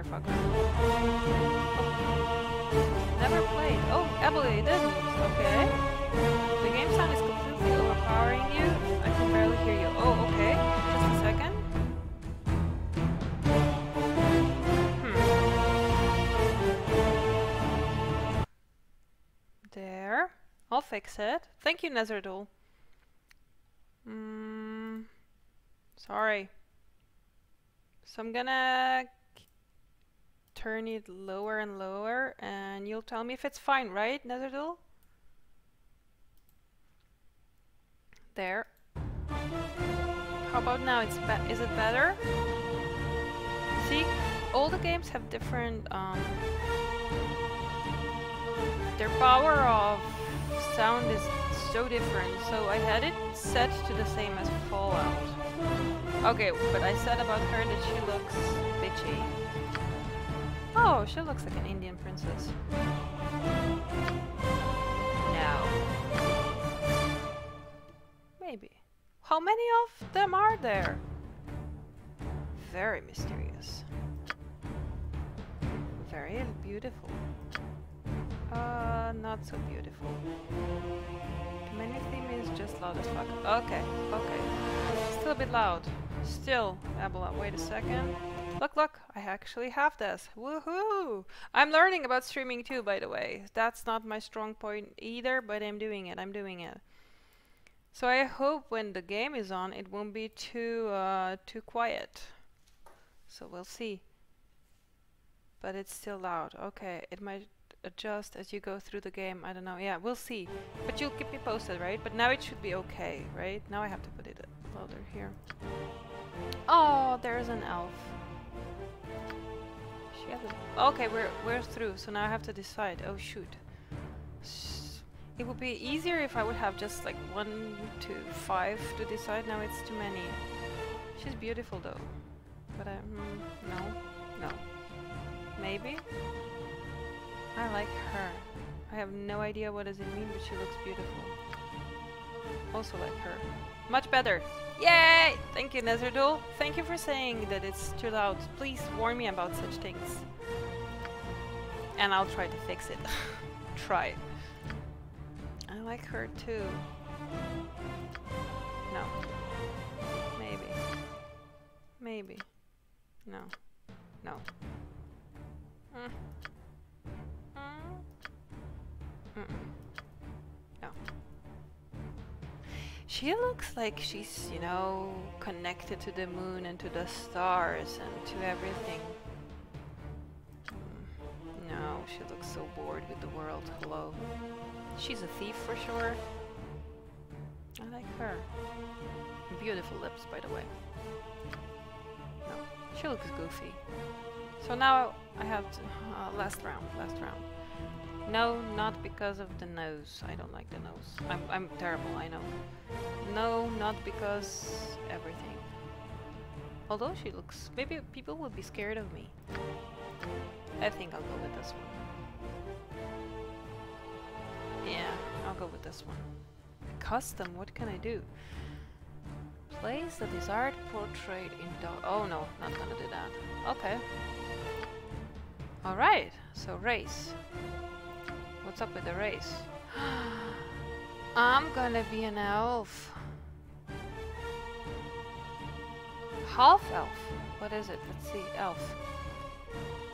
motherfucker. Never played. Oh, Emily, it didn't. Okay. The game sound is completely overpowering you. I can barely hear you. Oh, okay. Just a second. There. I'll fix it. Thank you, Nezerdul. Sorry. So I'm gonna turn it lower and lower, and you'll tell me if it's fine, right, Nezerdul? There. How about now? Is it better? See, all the games have different their power of sound is so different. So I had it set to the same as Fallout. Okay, but I said about her that she looks bitchy. Oh, she looks like an Indian princess. No. Maybe. How many of them are there? Very mysterious. Very beautiful. Not so beautiful. The menu theme is just loud as fuck. Okay, okay. Still a bit loud. Still, Ebola, wait a second. Look, look, I actually have this. Woohoo! I'm learning about streaming too, by the way. That's not my strong point either, but I'm doing it. So I hope when the game is on, it won't be too quiet. So we'll see. But it's still loud. Okay, it might adjust as you go through the game. I don't know. Yeah, we'll see. But you'll keep me posted, right? But now it should be okay, right? Now I have to put it louder here. Oh, there's an elf. She has a... Okay, we're through. So now I have to decide. Oh shoot. It would be easier if I would have just like 1 to 5 to decide. Now it's too many. She's beautiful though. But no. Maybe? I like her. I have no idea what does it mean, but she looks beautiful. Also like her. Much better! Yay! Thank you, Nezerdul. Thank you for saying that it's too loud. Please warn me about such things. And I'll try to fix it. Try. I like her too. No. Maybe. Maybe. No. No. No. She looks like she's, you know, connected to the moon and to the stars and to everything. No, she looks so bored with the world. Hello. She's a thief for sure. I like her. Beautiful lips, by the way. No, she looks goofy. So now I have to... last round. No, not because of the nose. I don't like the nose. I'm terrible, I know. No, not because everything. Although she looks... Maybe people would be scared of me. I think I'll go with this one. Yeah, I'll go with this one. Custom, what can I do? Place the desired portrait in dot. Oh no, not gonna do that. Okay. Alright, so race. What's up with the race? I'm gonna be an elf. Half elf. What is it? Let's see. Elf.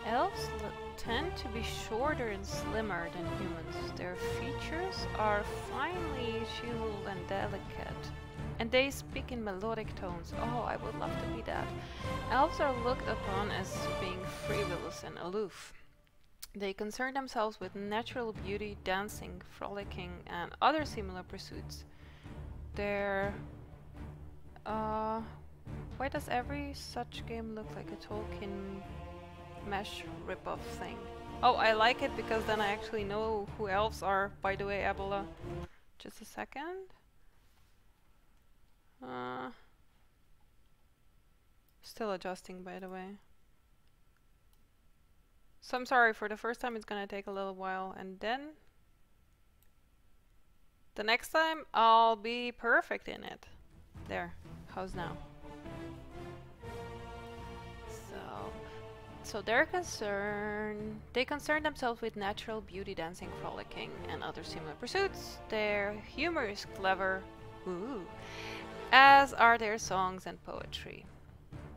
Elves tend to be shorter and slimmer than humans. Their features are finely chiseled and delicate. And they speak in melodic tones. Oh, I would love to be that. Elves are looked upon as being frivolous and aloof. They concern themselves with natural beauty, dancing, frolicking, and other similar pursuits. They're... why does every such game look like a Tolkien mesh ripoff thing? Oh, I like it because then I actually know who elves are. By the way, Ebola. Just a second. Still adjusting, by the way. So I'm sorry, for the first time it's gonna take a little while, and then the next time I'll be perfect in it. There, how's now? So So they concern themselves with natural beauty, dancing, frolicking, and other similar pursuits. Their humor is clever, ooh, as are their songs and poetry.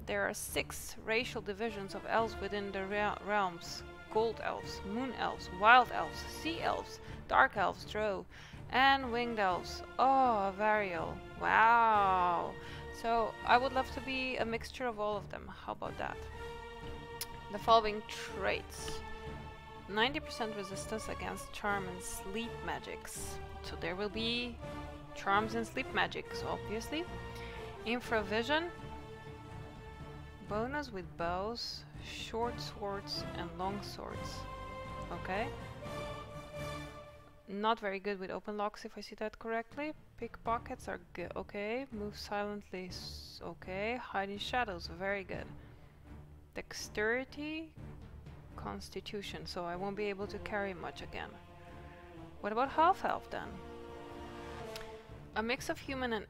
There are 6 racial divisions of elves within the realms: gold elves, moon elves, wild elves, sea elves, dark elves, drow, and winged elves. Oh, Varial. Wow. So I would love to be a mixture of all of them. How about that? The following traits: 90% resistance against charm and sleep magics. So there will be charms and sleep magics, obviously. Infravision. Bonus with bows, short swords, and long swords. Okay. Not very good with open locks, if I see that correctly. Pickpockets are good. Okay. Move silently. Okay. Hide in shadows. Very good. Dexterity. Constitution. So I won't be able to carry much again. What about half-elf then? A mix of human and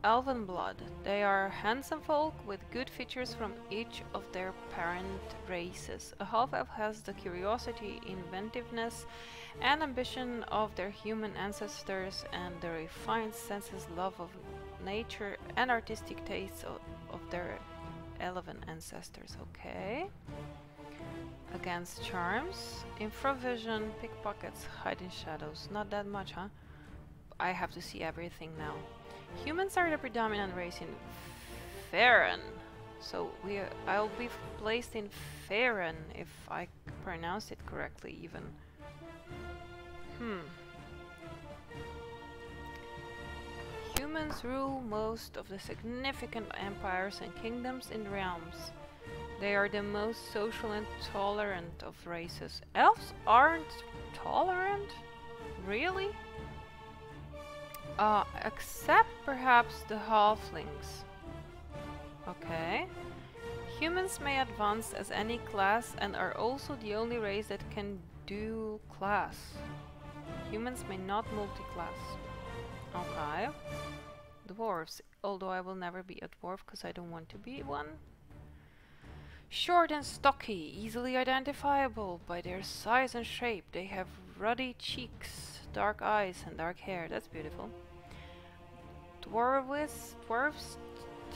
elven blood. They are handsome folk with good features from each of their parent races. A half-elf has the curiosity, inventiveness, and ambition of their human ancestors, and the refined senses, love of nature, and artistic tastes of their elven ancestors. Okay. Against charms, infravision, pickpockets, hide in shadows. Not that much, huh? I have to see everything now. Humans are the predominant race in Farron. So I'll be placed in Farron if I pronounced it correctly even. Humans rule most of the significant empires and kingdoms in the realms. They are the most social and tolerant of races. Elves aren't tolerant? Really? Except perhaps the halflings. Okay. Humans may advance as any class and are also the only race that can dual class. Humans may not multi-class. Okay. Dwarves, although I will never be a dwarf because I don't want to be one. Short and stocky, easily identifiable by their size and shape. They have ruddy cheeks, dark eyes, and dark hair. That's beautiful. Dwarves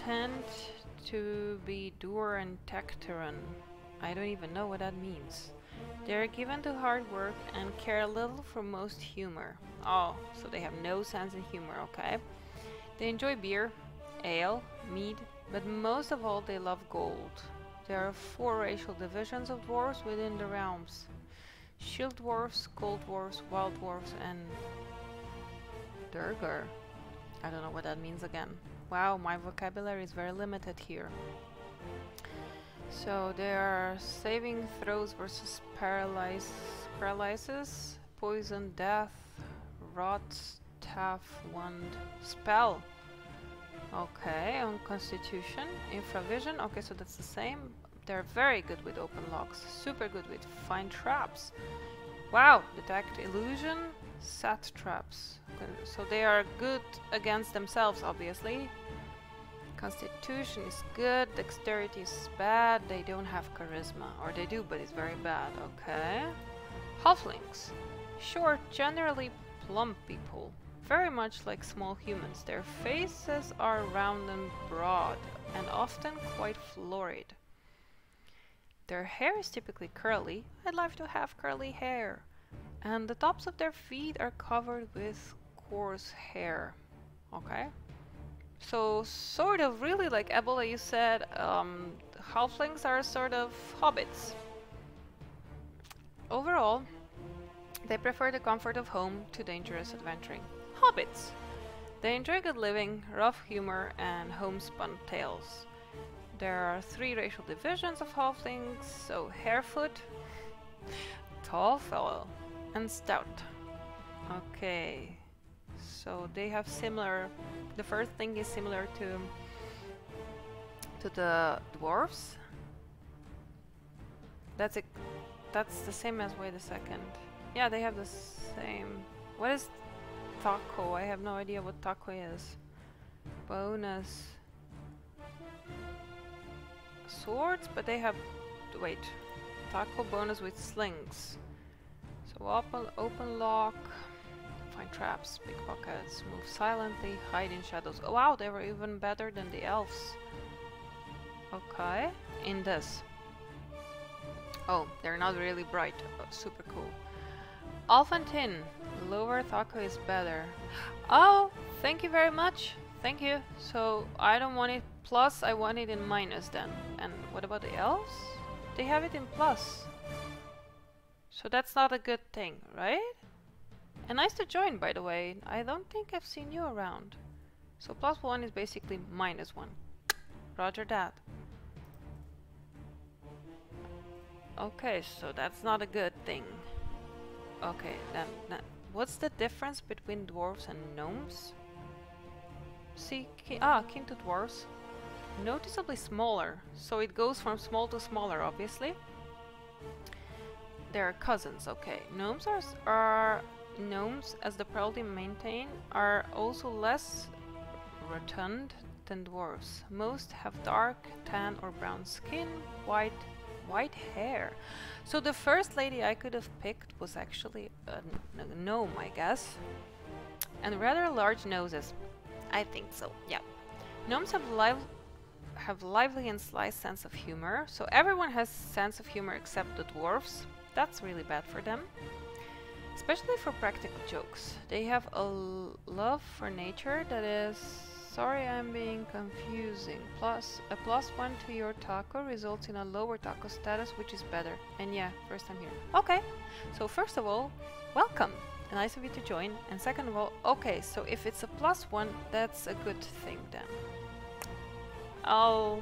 tend to be dour and tactaran. I don't even know what that means. They are given to hard work and care little for most humor. Oh, so they have no sense in humor, okay. They enjoy beer, ale, mead, but most of all they love gold. There are 4 racial divisions of dwarves within the realms: shield dwarves, gold dwarves, wild dwarves, and Durgar. I don't know what that means again. Wow, my vocabulary is very limited here. So there are saving throws versus paralysis, poison, death, rot, staff, wand, spell. Okay, on constitution, infravision. Okay, so that's the same. They're very good with open locks, super good with find traps. Wow, detect illusion, set traps. So they are good against themselves, obviously. Constitution is good, dexterity is bad, they don't have charisma. Or they do, but it's very bad. Okay. Halflings. Short, generally plump people. Very much like small humans. Their faces are round and broad, and often quite florid. Their hair is typically curly. I'd love to have curly hair. And the tops of their feet are covered with coarse hair. Okay. So, sort of really like Ebola, you said, halflings are sort of hobbits. Overall, they prefer the comfort of home to dangerous adventuring. Hobbits! They enjoy good living, rough humor, and homespun tales. There are 3 racial divisions of halflings, so Harefoot, tall fellow, and stout. Okay, so they have similar. The first thing is similar to the dwarves. That's the same as wait a second. Yeah, they have the same. What is taco? I have no idea what taco is. Bonus swords, but they have wait. Taco bonus with slings. So open lock. Find traps, pickpockets, move silently, hide in shadows. Oh wow, they were even better than the elves. Okay, in this. Oh, they're not really bright. Oh, super cool. Elf and tin. Lower taco is better. Oh, thank you very much. Thank you. So I don't want it plus, I want it in minus then. And what about the elves? They have it in plus. So that's not a good thing, right? And nice to join, by the way. I don't think I've seen you around. So +1 is basically -1. Roger that. Okay, so that's not a good thing. Okay, then what's the difference between dwarves and gnomes? See, kin to dwarves. Noticeably smaller. So it goes from small to smaller, obviously. They're cousins, okay. Gnomes are gnomes, as the proudly maintain, are also less rotund than dwarves. Most have dark tan or brown skin, white hair. So the first lady I could have picked was actually a gnome, I guess. And rather large noses. I think so, yeah. Gnomes have lively and sly sense of humor. So everyone has sense of humor except the dwarves. That's really bad for them. Especially for practical jokes. They have a love for nature that is... Sorry, I'm being confusing. Plus, a +1 to your taco results in a lower taco status, which is better. And yeah, first time here. Okay, so first of all, welcome. Nice of you to join. And second of all, okay, so if it's a +1, that's a good thing then. I'll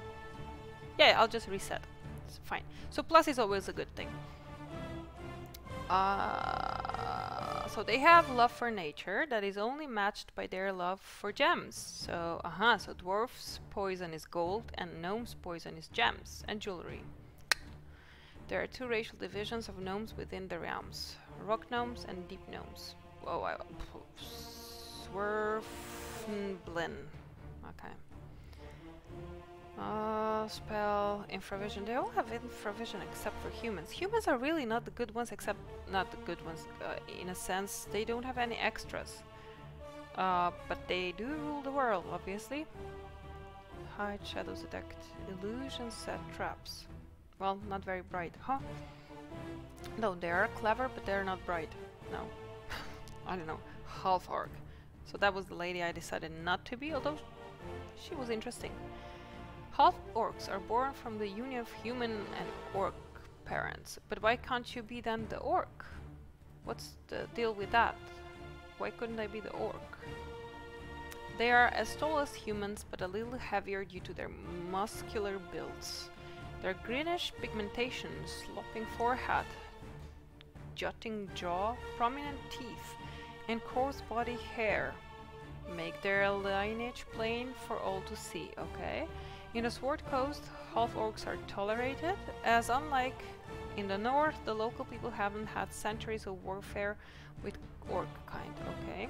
just reset. It's fine. So plus is always a good thing. So they have love for nature that is only matched by their love for gems. So, so dwarfs' poison is gold and gnomes' poison is gems and jewelry. There are two racial divisions of gnomes within the realms. Rock gnomes and deep gnomes. Oh, Swerfblin. Okay. Spell, infravision. They all have infravision except for humans. Humans are really not the good ones, except not the good ones. In a sense, they don't have any extras. But they do rule the world, obviously. Hide, shadows detect, illusions, set traps. Well, not very bright, huh? No, they are clever, but they're not bright. No. I don't know. Half orc. So that was the lady I decided not to be, although she was interesting. Half orcs are born from the union of human and orc parents. But why can't you be then the orc? What's the deal with that? Why couldn't I be the orc? They are as tall as humans, but a little heavier due to their muscular builds. Their greenish pigmentation, sloping forehead, jutting jaw, prominent teeth, and coarse body hair make their lineage plain for all to see, okay? In the Sword Coast, half-orcs are tolerated, as unlike in the north, the local people haven't had centuries of warfare with orc kind, okay?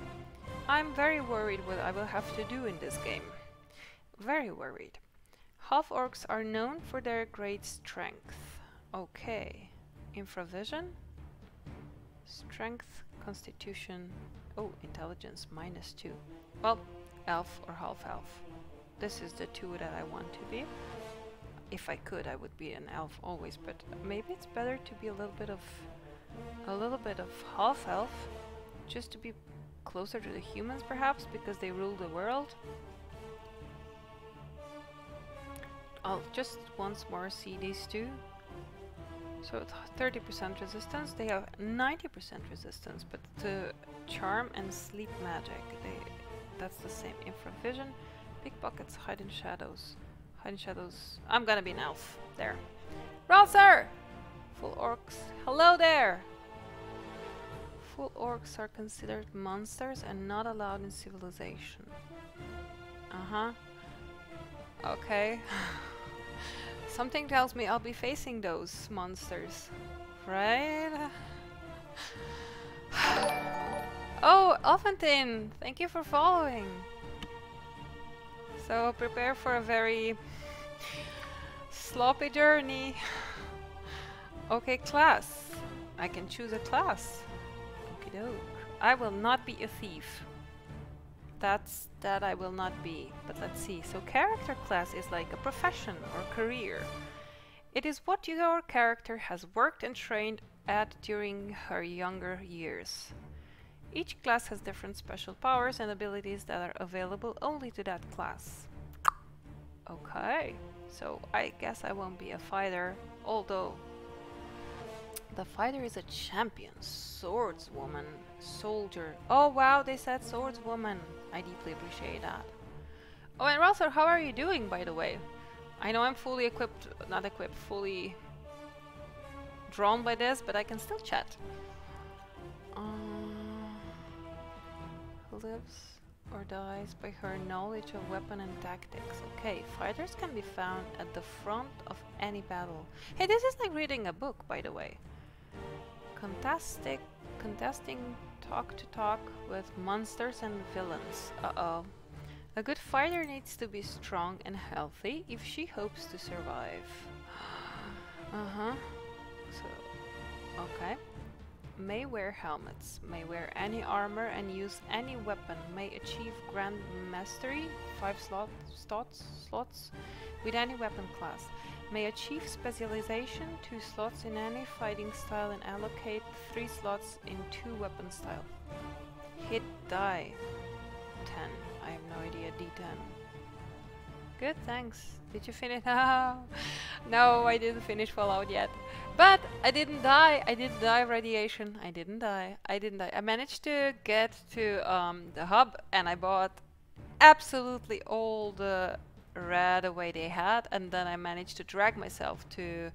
I'm very worried what I will have to do in this game. Very worried. Half-orcs are known for their great strength. Okay. Infravision? Strength, constitution... Oh, intelligence, -2. Well, elf or half-elf. This is the two that I want to be. If I could, I would be an elf always, but maybe it's better to be a little bit of half-elf, just to be closer to the humans, perhaps, because they rule the world. I'll just once more see these two. So 30% resistance, they have 90% resistance, but the charm and sleep magic, that's the same. Infravision, pickpockets, hide in shadows. Hide in shadows. I'm gonna be an elf. There. Ralsar! Full orcs. Hello there! Full orcs are considered monsters and not allowed in civilization. Okay. Something tells me I'll be facing those monsters, right? Oh, Elfantin! Thank you for following! So prepare for a very sloppy journey. Okay, class. I can choose a class. Okie doke. I will not be a thief. That I will not be. But let's see. So character class is like a profession or career. It is what your character has worked and trained at during her younger years. Each class has different special powers and abilities that are available only to that class. Okay, so I guess I won't be a fighter, although the fighter is a champion, swordswoman, soldier. Oh wow, they said swordswoman. I deeply appreciate that. Oh, and Rother, how are you doing, by the way? I know I'm fully equipped, not equipped, fully drawn by this, but I can still chat. Lives or dies by her knowledge of weapon and tactics. Okay, fighters can be found at the front of any battle. Hey, this is like reading a book, by the way. Contesting talk to talk with monsters and villains. Uh-oh. A good fighter needs to be strong and healthy if she hopes to survive. Uh-huh. So, okay. May wear helmets, may wear any armor and use any weapon, may achieve Grand Mastery, 5 slots, with any weapon class, may achieve specialization, 2 slots in any fighting style and allocate 3 slots in 2 weapon style. Hit die, 10, I have no idea, D10. Good, thanks. Did you finish? No, I didn't finish Fallout yet. But I didn't die. I didn't die of radiation. I didn't die. I didn't die. I managed to get to the hub and I bought absolutely all the red away they had. And then I managed to drag myself to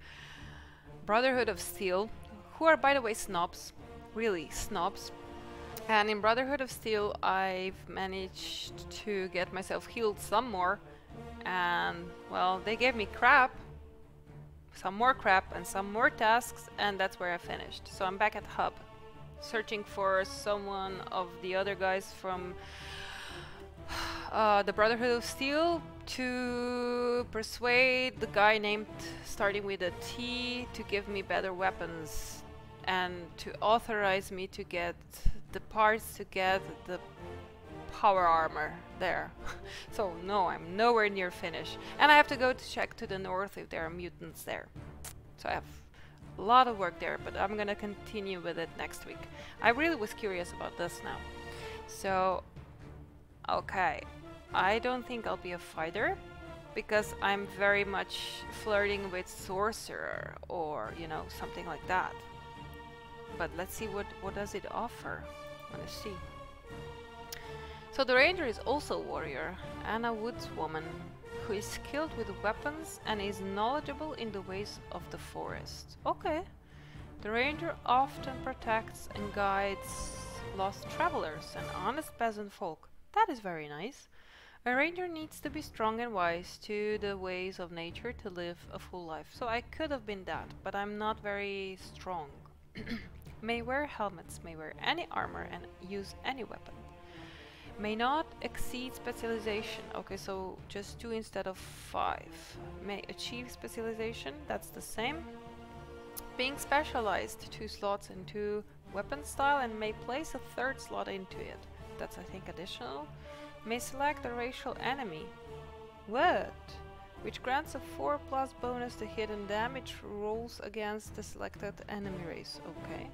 Brotherhood of Steel, who are, by the way, snobs. Really, snobs. And in Brotherhood of Steel, I've managed to get myself healed some more. And, well, they gave me crap. Some more crap and some more tasks, and that's where I finished. So I'm back at Hub, searching for someone of the other guys from the Brotherhood of Steel to persuade the guy named starting with a T to give me better weapons and to authorize me to get the parts to get the power armor there. So no, I'm nowhere near finish. And I have to go to check to the north if there are mutants there. So I have a lot of work there, but I'm gonna continue with it next week. I really was curious about this now. So, okay. I don't think I'll be a fighter because I'm very much flirting with sorcerer or, you know, something like that. But let's see what does it offer. I wanna see. So the ranger is also a warrior and a woodswoman who is skilled with weapons and is knowledgeable in the ways of the forest. Okay. The ranger often protects and guides lost travelers and honest peasant folk. That is very nice. A ranger needs to be strong and wise to the ways of nature to live a full life. So I could have been that, but I'm not very strong. May wear helmets, may wear any armor and use any weapon. May not exceed specialization. Okay, so just 2 instead of 5. May achieve specialization. That's the same. Being specialized, 2 slots into weapon style and may place a 3rd slot into it. That's, I think, additional. May select a racial enemy. What? Which grants a 4+ bonus to hit and damage rolls against the selected enemy race. Okay.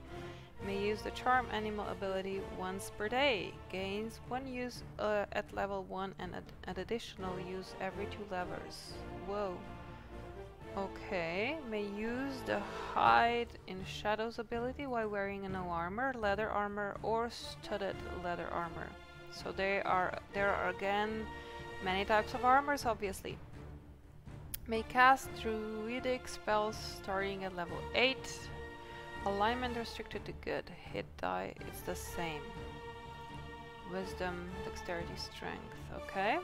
May use the charm animal ability once per day. Gains 1 use at level 1 and an additional use every 2 levels. Whoa. Okay. May use the hide in shadows ability while wearing no armor, leather armor, or studded leather armor. So there are again many types of armors, obviously. May cast druidic spells starting at level 8. Alignment restricted to good. Hit die, it's the same. Wisdom, dexterity, strength. Okay.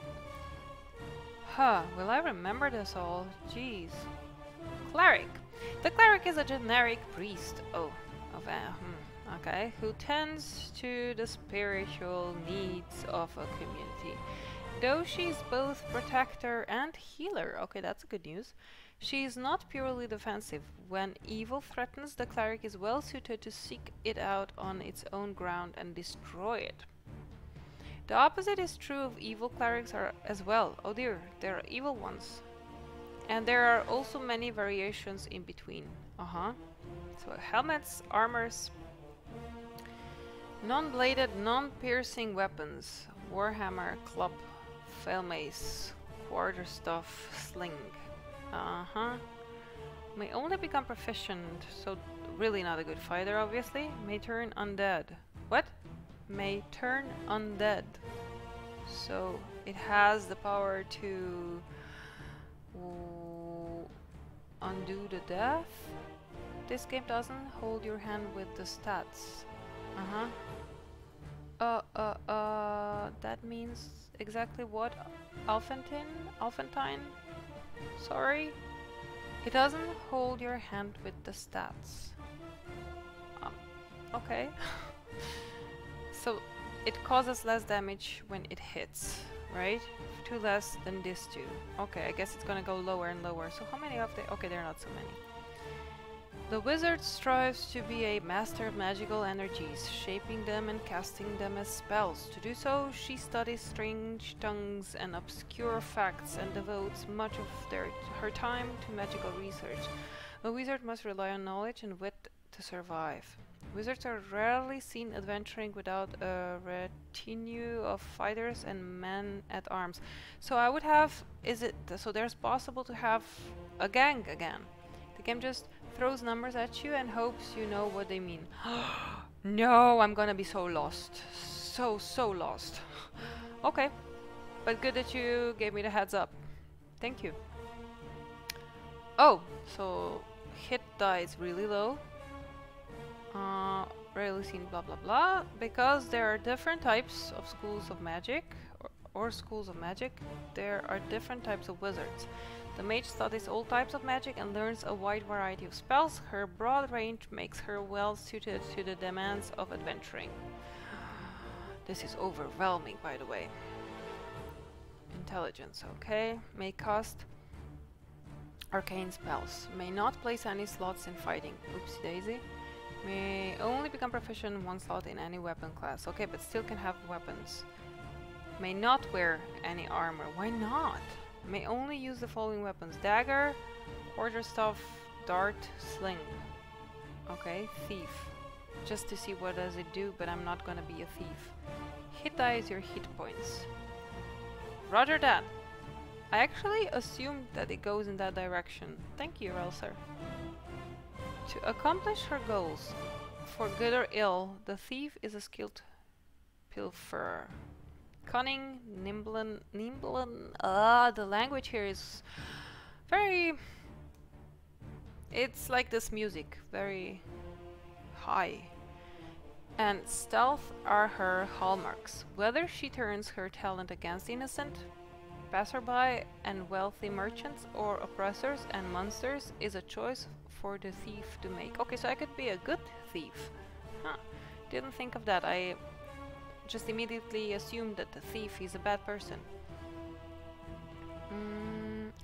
Huh, will I remember this all? Jeez. Cleric. The cleric is a generic priest. Oh, okay. Who tends to the spiritual needs of a community. Though she's both protector and healer. Okay, that's good news. She is not purely defensive. When evil threatens, the cleric is well suited to seek it out on its own ground and destroy it. The opposite is true of evil clerics as well. Oh dear, there are evil ones. And there are also many variations in between. So helmets, armors, non-bladed, non-piercing weapons, warhammer, club, flail mace, quarterstaff, sling. May only become proficient, so really not a good fighter, obviously. May turn undead. What? May turn undead. So it has the power to undo the death. This game doesn't hold your hand with the stats. That means exactly what? Alphantine? Sorry? It doesn't hold your hand with the stats. Okay. So it causes less damage when it hits, right? 2 less than this 2. Okay, I guess it's gonna go lower and lower. So how many of the... Okay, there are not so many. The wizard strives to be a master of magical energies, shaping them and casting them as spells. To do so, she studies strange tongues and obscure facts and devotes much of her time to magical research. A wizard must rely on knowledge and wit to survive. Wizards are rarely seen adventuring without a retinue of fighters and men-at-arms. So I would have... So there's possible to have a gang again. The game just throws numbers at you and hopes you know what they mean. No, I'm gonna be so lost. So lost. Okay, but good that you gave me the heads up. Thank you. Oh, so hit die is really low. Rarely seen blah blah blah. Because there are different types of schools of magic, or schools of magic, there are different types of wizards. The mage studies all types of magic and learns a wide variety of spells. Her broad range makes her well suited to the demands of adventuring. This is overwhelming, by the way. Intelligence, okay. May cast arcane spells. May not place any slots in fighting. Oopsie daisy. May only become proficient in 1 slot in any weapon class. Okay, but still can have weapons. May not wear any armor. Why not? May only use the following weapons: dagger, quarterstaff, dart, sling. Okay, thief. Just to see what does it do, but I'm not gonna be a thief. Hit die is your hit points. Roger that. I actually assumed that it goes in that direction. Thank you, Elser. To accomplish her goals, for good or ill, the thief is a skilled pilferer. Cunning, nimblin, the language here is very... It's like this music, very high. And stealth are her hallmarks. Whether she turns her talent against innocent passerby and wealthy merchants, or oppressors and monsters, is a choice for the thief to make. Okay, so I could be a good thief. Huh. Didn't think of that. I just immediately assumed that the thief is a bad person.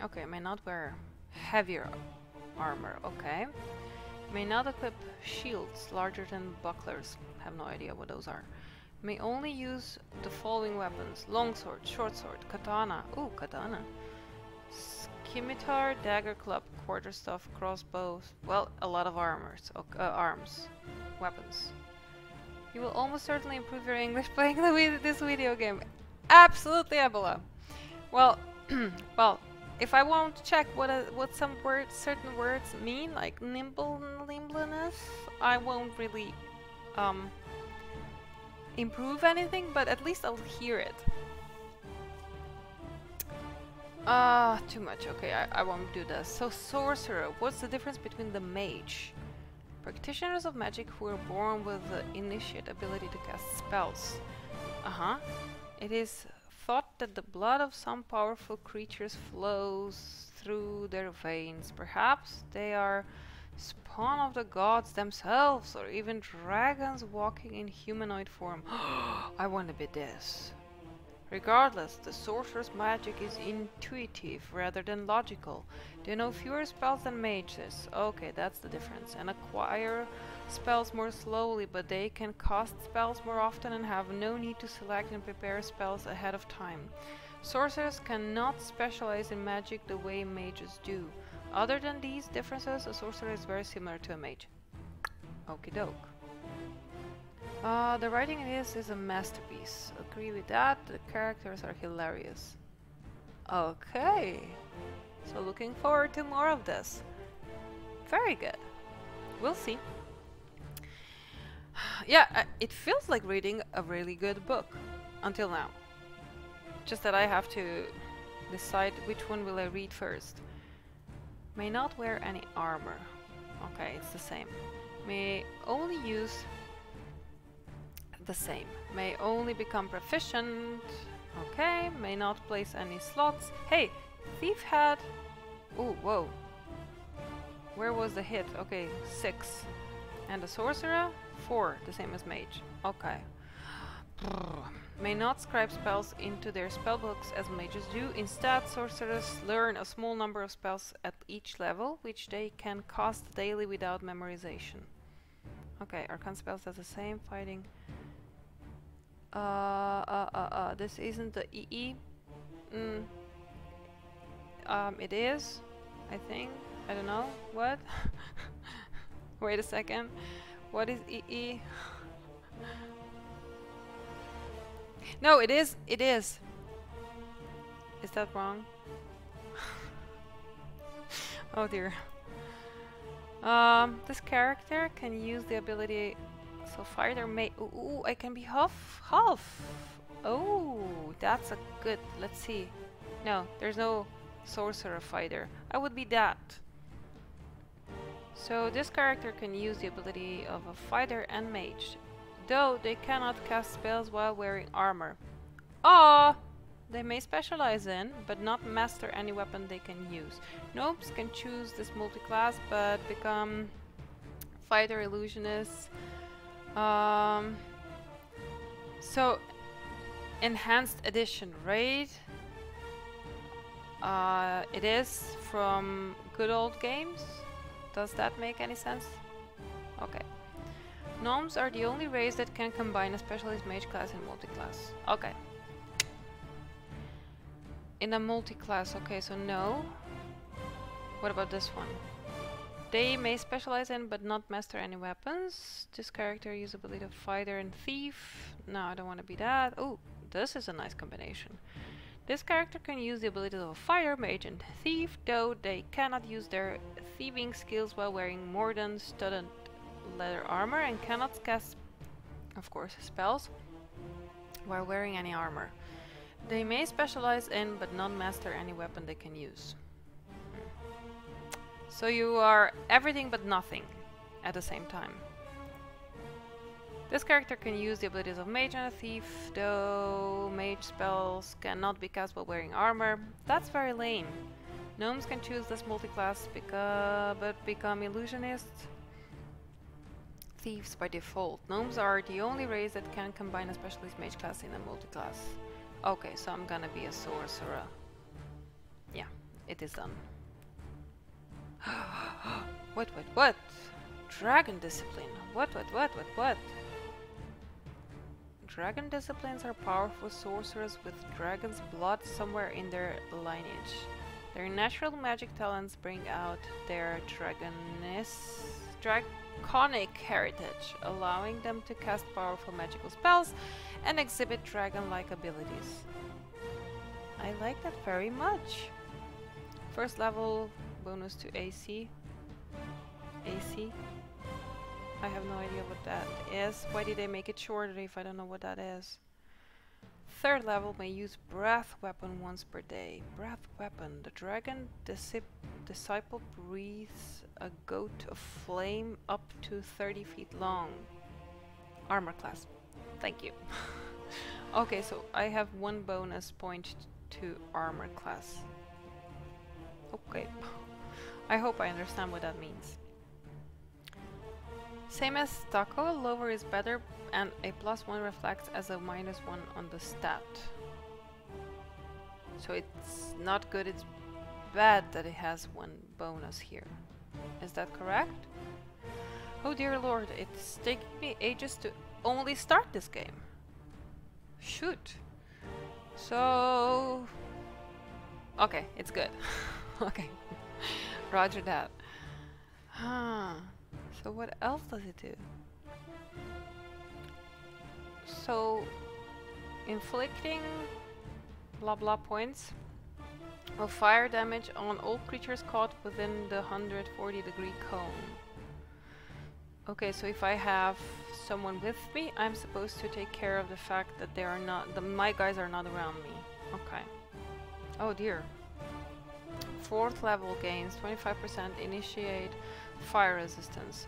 Okay, may not wear heavier armor. Okay. May not equip shields larger than bucklers. Have no idea what those are. May only use the following weapons: longsword, short sword, katana. Ooh, katana. Scimitar, dagger, club, quarterstaff, crossbows. Well, a lot of armors. Arms. Weapons. You will almost certainly improve your English playing this video game. Absolutely, Ebola. Well, well, if I won't check what some certain words mean, like nimbleness, I won't really improve anything, but at least I'll hear it. Too much. Okay, I won't do this. So, sorcerer. What's the difference between the mage? Practitioners of magic who are born with the initiate ability to cast spells. It is thought that the blood of some powerful creatures flows through their veins. Perhaps they are spawn of the gods themselves, or even dragons walking in humanoid form. I want to be this. Regardless, the sorcerer's magic is intuitive rather than logical. They know fewer spells than mages. Okay, that's the difference. And acquire spells more slowly, but they can cast spells more often and have no need to select and prepare spells ahead of time. Sorcerers cannot specialize in magic the way mages do. Other than these differences, a sorcerer is very similar to a mage. Okie doke. The writing in this is a masterpiece. Agree with that. The characters are hilarious. Okay. So looking forward to more of this. Very good. We'll see. Yeah, it feels like reading a really good book. Until now. Just that I have to decide which one will I read first. May not wear any armor. Okay, it's the same. May only use the same. May only become proficient. Okay, may not place any slots. Hey, thief had... Oh, whoa. Where was the hit? Okay, 6. And the sorcerer? 4, the same as mage. Okay. May not scribe spells into their spellbooks as mages do. Instead, sorcerers learn a small number of spells at each level, which they can cast daily without memorization. Okay, arcane spells does the same. Fighting. This isn't the EE. It is, I think. I don't know. What? Wait a second. What is EE? No, it is. It is. Is that wrong? Oh dear. This character can use the ability. So fighter may. Ooh, I can be half. Oh, that's a good. Let's see. No, there's no sorcerer fighter. I would be that. So this character can use the ability of a fighter and mage, though they cannot cast spells while wearing armor. Ah, they may specialize in, but not master any weapon they can use. Gnomes can choose this multi-class, but become fighter illusionists. So enhanced edition, right? It is from good old games. Does that make any sense? Okay. Gnomes are the only race that can combine a specialist mage class and multi-class. Okay. In a multi-class, okay, so no. What about this one? They may specialize in but not master any weapons. This character uses ability of fighter and thief. No, I don't want to be that. Oh, this is a nice combination. This character can use the abilities of a fire, mage and thief, though they cannot use their thieving skills while wearing more than studded leather armor and cannot cast, of course, spells while wearing any armor. They may specialize in but not master any weapon they can use. So you are everything but nothing at the same time. This character can use the abilities of mage and a thief, though mage spells cannot be cast while wearing armor. That's very lame. Gnomes can choose this multi-class but become illusionists. Thieves by default. Gnomes are the only race that can combine a specialist mage class in a multi-class. Okay, so I'm gonna be a sorcerer. Yeah, it is done. What? Dragon discipline. What? Dragon disciplines are powerful sorcerers with dragon's blood somewhere in their lineage. Their natural magic talents bring out their draconic heritage, allowing them to cast powerful magical spells and exhibit dragon-like abilities. I like that very much. First level bonus to AC. I have no idea what that is. Why did they make it shorter if I don't know what that is? Third level may use breath weapon once per day. Breath weapon. The dragon disciple breathes a goat of flame up to 30 feet long. Armor class. Thank you. Okay, so I have 1 bonus point to armor class. Okay. I hope I understand what that means. Same as Taco, lower is better and a +1 reflects as a -1 on the stat. So it's not good, it's bad that it has one bonus here. Is that correct? Oh dear lord, it's taking me ages to only start this game. Shoot. So... okay, it's good. Okay. Roger that. Huh. So what else does it do? So... inflicting blah blah points of fire damage on all creatures caught within the 140-degree cone. Okay, so if I have someone with me, I'm supposed to take care of the fact that they are not, my guys are not around me. Okay. Oh dear. 4th level gains 25% initiate fire resistance.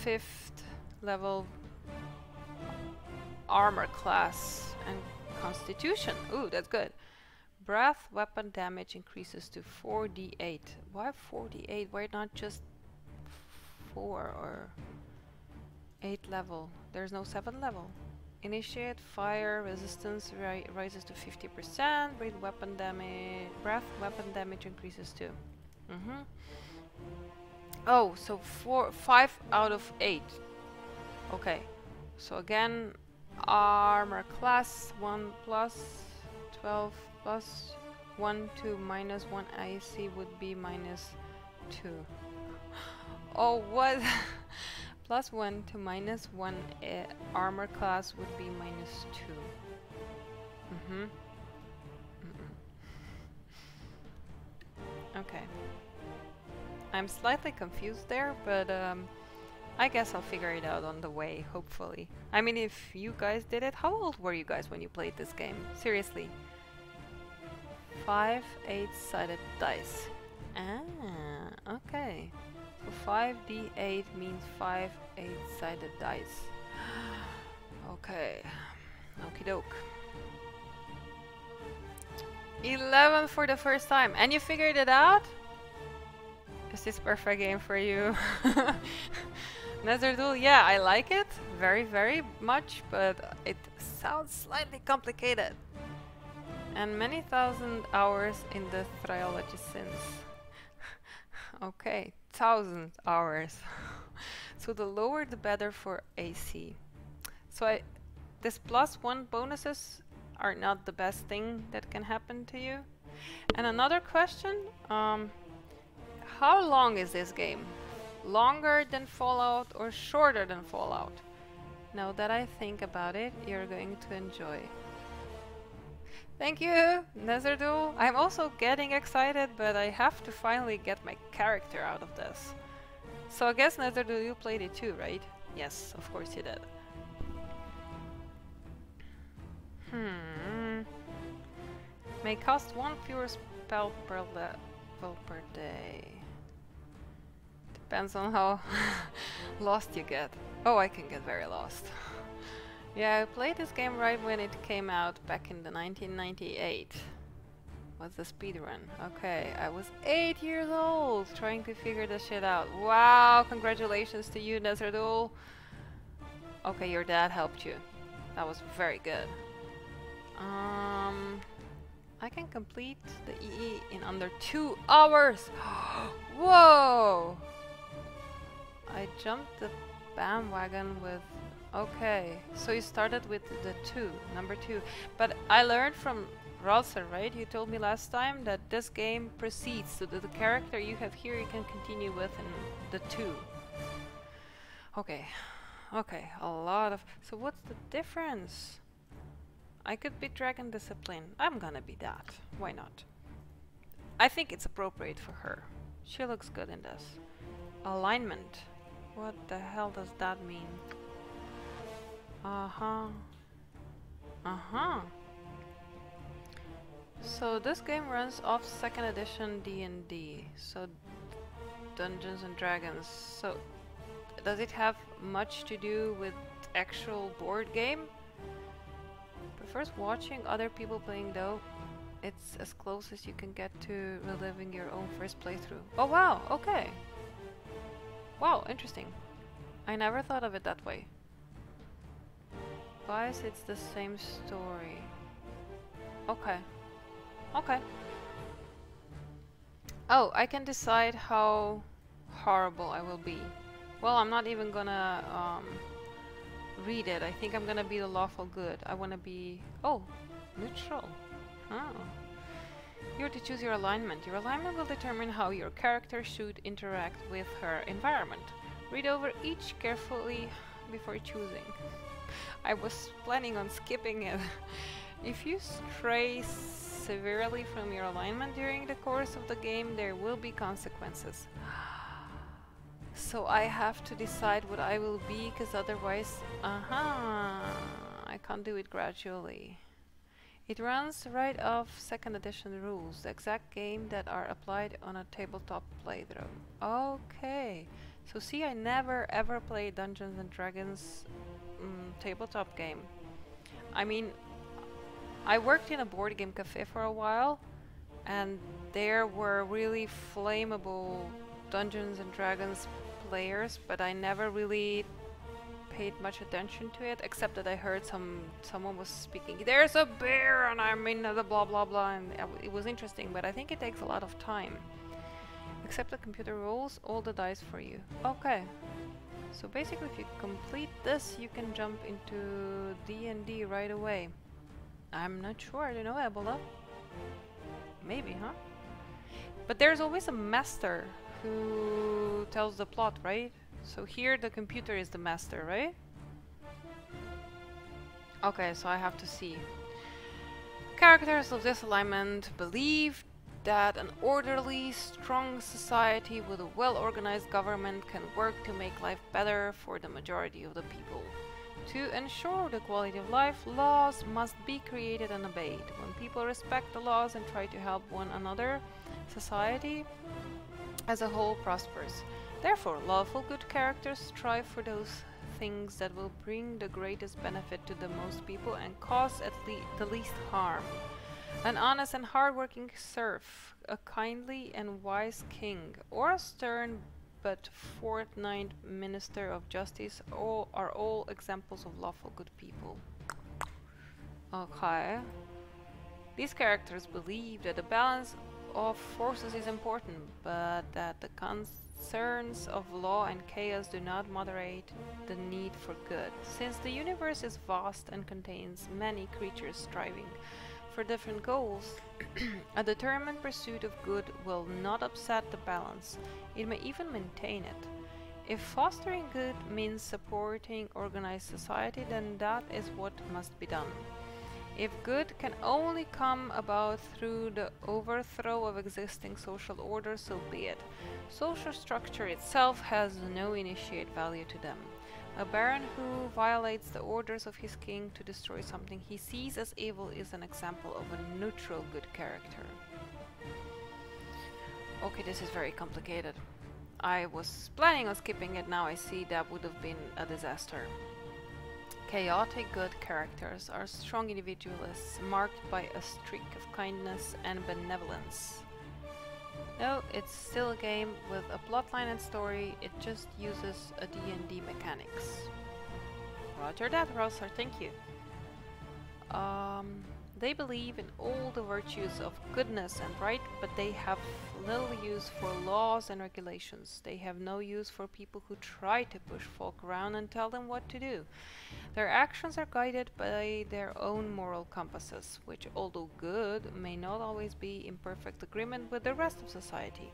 5th level armor class and constitution. Ooh, that's good. Breath weapon damage increases to 4d8. Why 4d8? Why not just 4 or 8 level? There's no 7 level. Initiate fire resistance rises to 50%. Breath weapon damage increases too. Oh, so 5 out of 8. Okay. So again, armor class 1 plus 12 plus 1 to minus 1 AC would be minus 2. Oh, what? Plus 1 to minus 1 armor class would be minus 2. Okay. I'm slightly confused there, but I guess I'll figure it out on the way, hopefully. I mean, if you guys did it, how old were you guys when you played this game? Seriously. 5 8-sided dice. Ah, okay. So 5d8 means 5 8-sided dice. Okay. Okie doke. 11 for the first time. And you figured it out? Is this perfect game for you? Netherduel, yeah, I like it very, very much, but it sounds slightly complicated. And many thousand hours in the trilogy since. Okay, 1,000 hours. So the lower the better for AC. So this +1 bonuses are not the best thing that can happen to you. And another question, how long is this game? Longer than Fallout or shorter than Fallout? Now that I think about it, you're going to enjoy. Thank you, Netherduel. I'm also getting excited, but I have to finally get my character out of this. So I guess Netherduel, you played it too, right? Yes, of course you did. May cost 1 fewer spell per level per day. Depends on how lost you get. Oh, I can get very lost. Yeah, I played this game right when it came out back in the 1998. What's the speedrun? Okay, I was 8 years old trying to figure this shit out. Wow, congratulations to you, Netherduel. Okay, your dad helped you. That was very good. I can complete the EE in under 2 hours! Whoa! I jumped the bandwagon with... Okay, so you started with the number 2. But I learned from Ralston, right? You told me last time that this game proceeds, so that the character you have here you can continue with in the 2. Okay, okay, a lot of... So what's the difference? I could be Dragon Discipline. I'm gonna be that. Why not? I think it's appropriate for her. She looks good in this. Alignment. What the hell does that mean? So this game runs off 2nd edition D&D. So Dungeons and Dragons. So does it have much to do with actual board game? Prefers watching other people playing though. It's as close as you can get to reliving your own first playthrough. Oh wow, okay. Wow, interesting. I never thought of it that way. Twice it's the same story. Okay. Okay. Oh, I can decide how horrible I will be. Well, I'm not even gonna read it. I think I'm gonna be the lawful good. I wanna be... Oh, neutral. Oh. You're to choose your alignment. Your alignment will determine how your character should interact with her environment. Read over each carefully before choosing. I was planning on skipping it. If you stray severely from your alignment during the course of the game, there will be consequences. So I have to decide what I will be, because otherwise... I can't do it gradually. It runs right off 2nd edition rules, the exact game that are applied on a tabletop playthrough. Okay. So see, I never ever played Dungeons and Dragons tabletop game. I mean, I worked in a board game cafe for a while, and there were really flammable Dungeons and Dragons players, but I never really paid much attention to it, except that I heard someone was speaking, there's a bear, and I'm in the blah blah blah, and it was interesting, but I think it takes a lot of time. Accept the computer rules, all the dice for you. Okay. So basically, if you complete this, you can jump into D&D right away. I'm not sure, I don't know, Ebola. Maybe, huh? But there's always a master who tells the plot, right? So here the computer is the master, right? Okay, so I have to see. Characters of this alignment believe that an orderly, strong society with a well-organized government can work to make life better for the majority of the people. To ensure the quality of life, laws must be created and obeyed. When people respect the laws and try to help one another, society as a whole prospers. Therefore, lawful good characters strive for those things that will bring the greatest benefit to the most people and cause the least harm. An honest and hard-working serf, a kindly and wise king, or a stern but forthright minister of justice are all examples of lawful good people. Okay. These characters believe that the balance of forces is important, but that the concerns of law and chaos do not moderate the need for good. Since the universe is vast and contains many creatures striving for different goals, a determined pursuit of good will not upset the balance. It may even maintain it. If fostering good means supporting organized society, then that is what must be done. If good can only come about through the overthrow of existing social order, so be it. Social structure itself has no initiate value to them. A baron who violates the orders of his king to destroy something he sees as evil is an example of a neutral good character. Okay, this is very complicated. I was planning on skipping it, now I see that would have been a disaster. Chaotic good characters are strong individualists marked by a streak of kindness and benevolence. No, it's still a game with a plotline and story, it just uses a D&D mechanics. Roger that, Rosar, thank you. They believe in all the virtues of goodness and right, but they have little use for laws and regulations. They have no use for people who try to push folk around and tell them what to do. Their actions are guided by their own moral compasses, which, although good, may not always be in perfect agreement with the rest of society.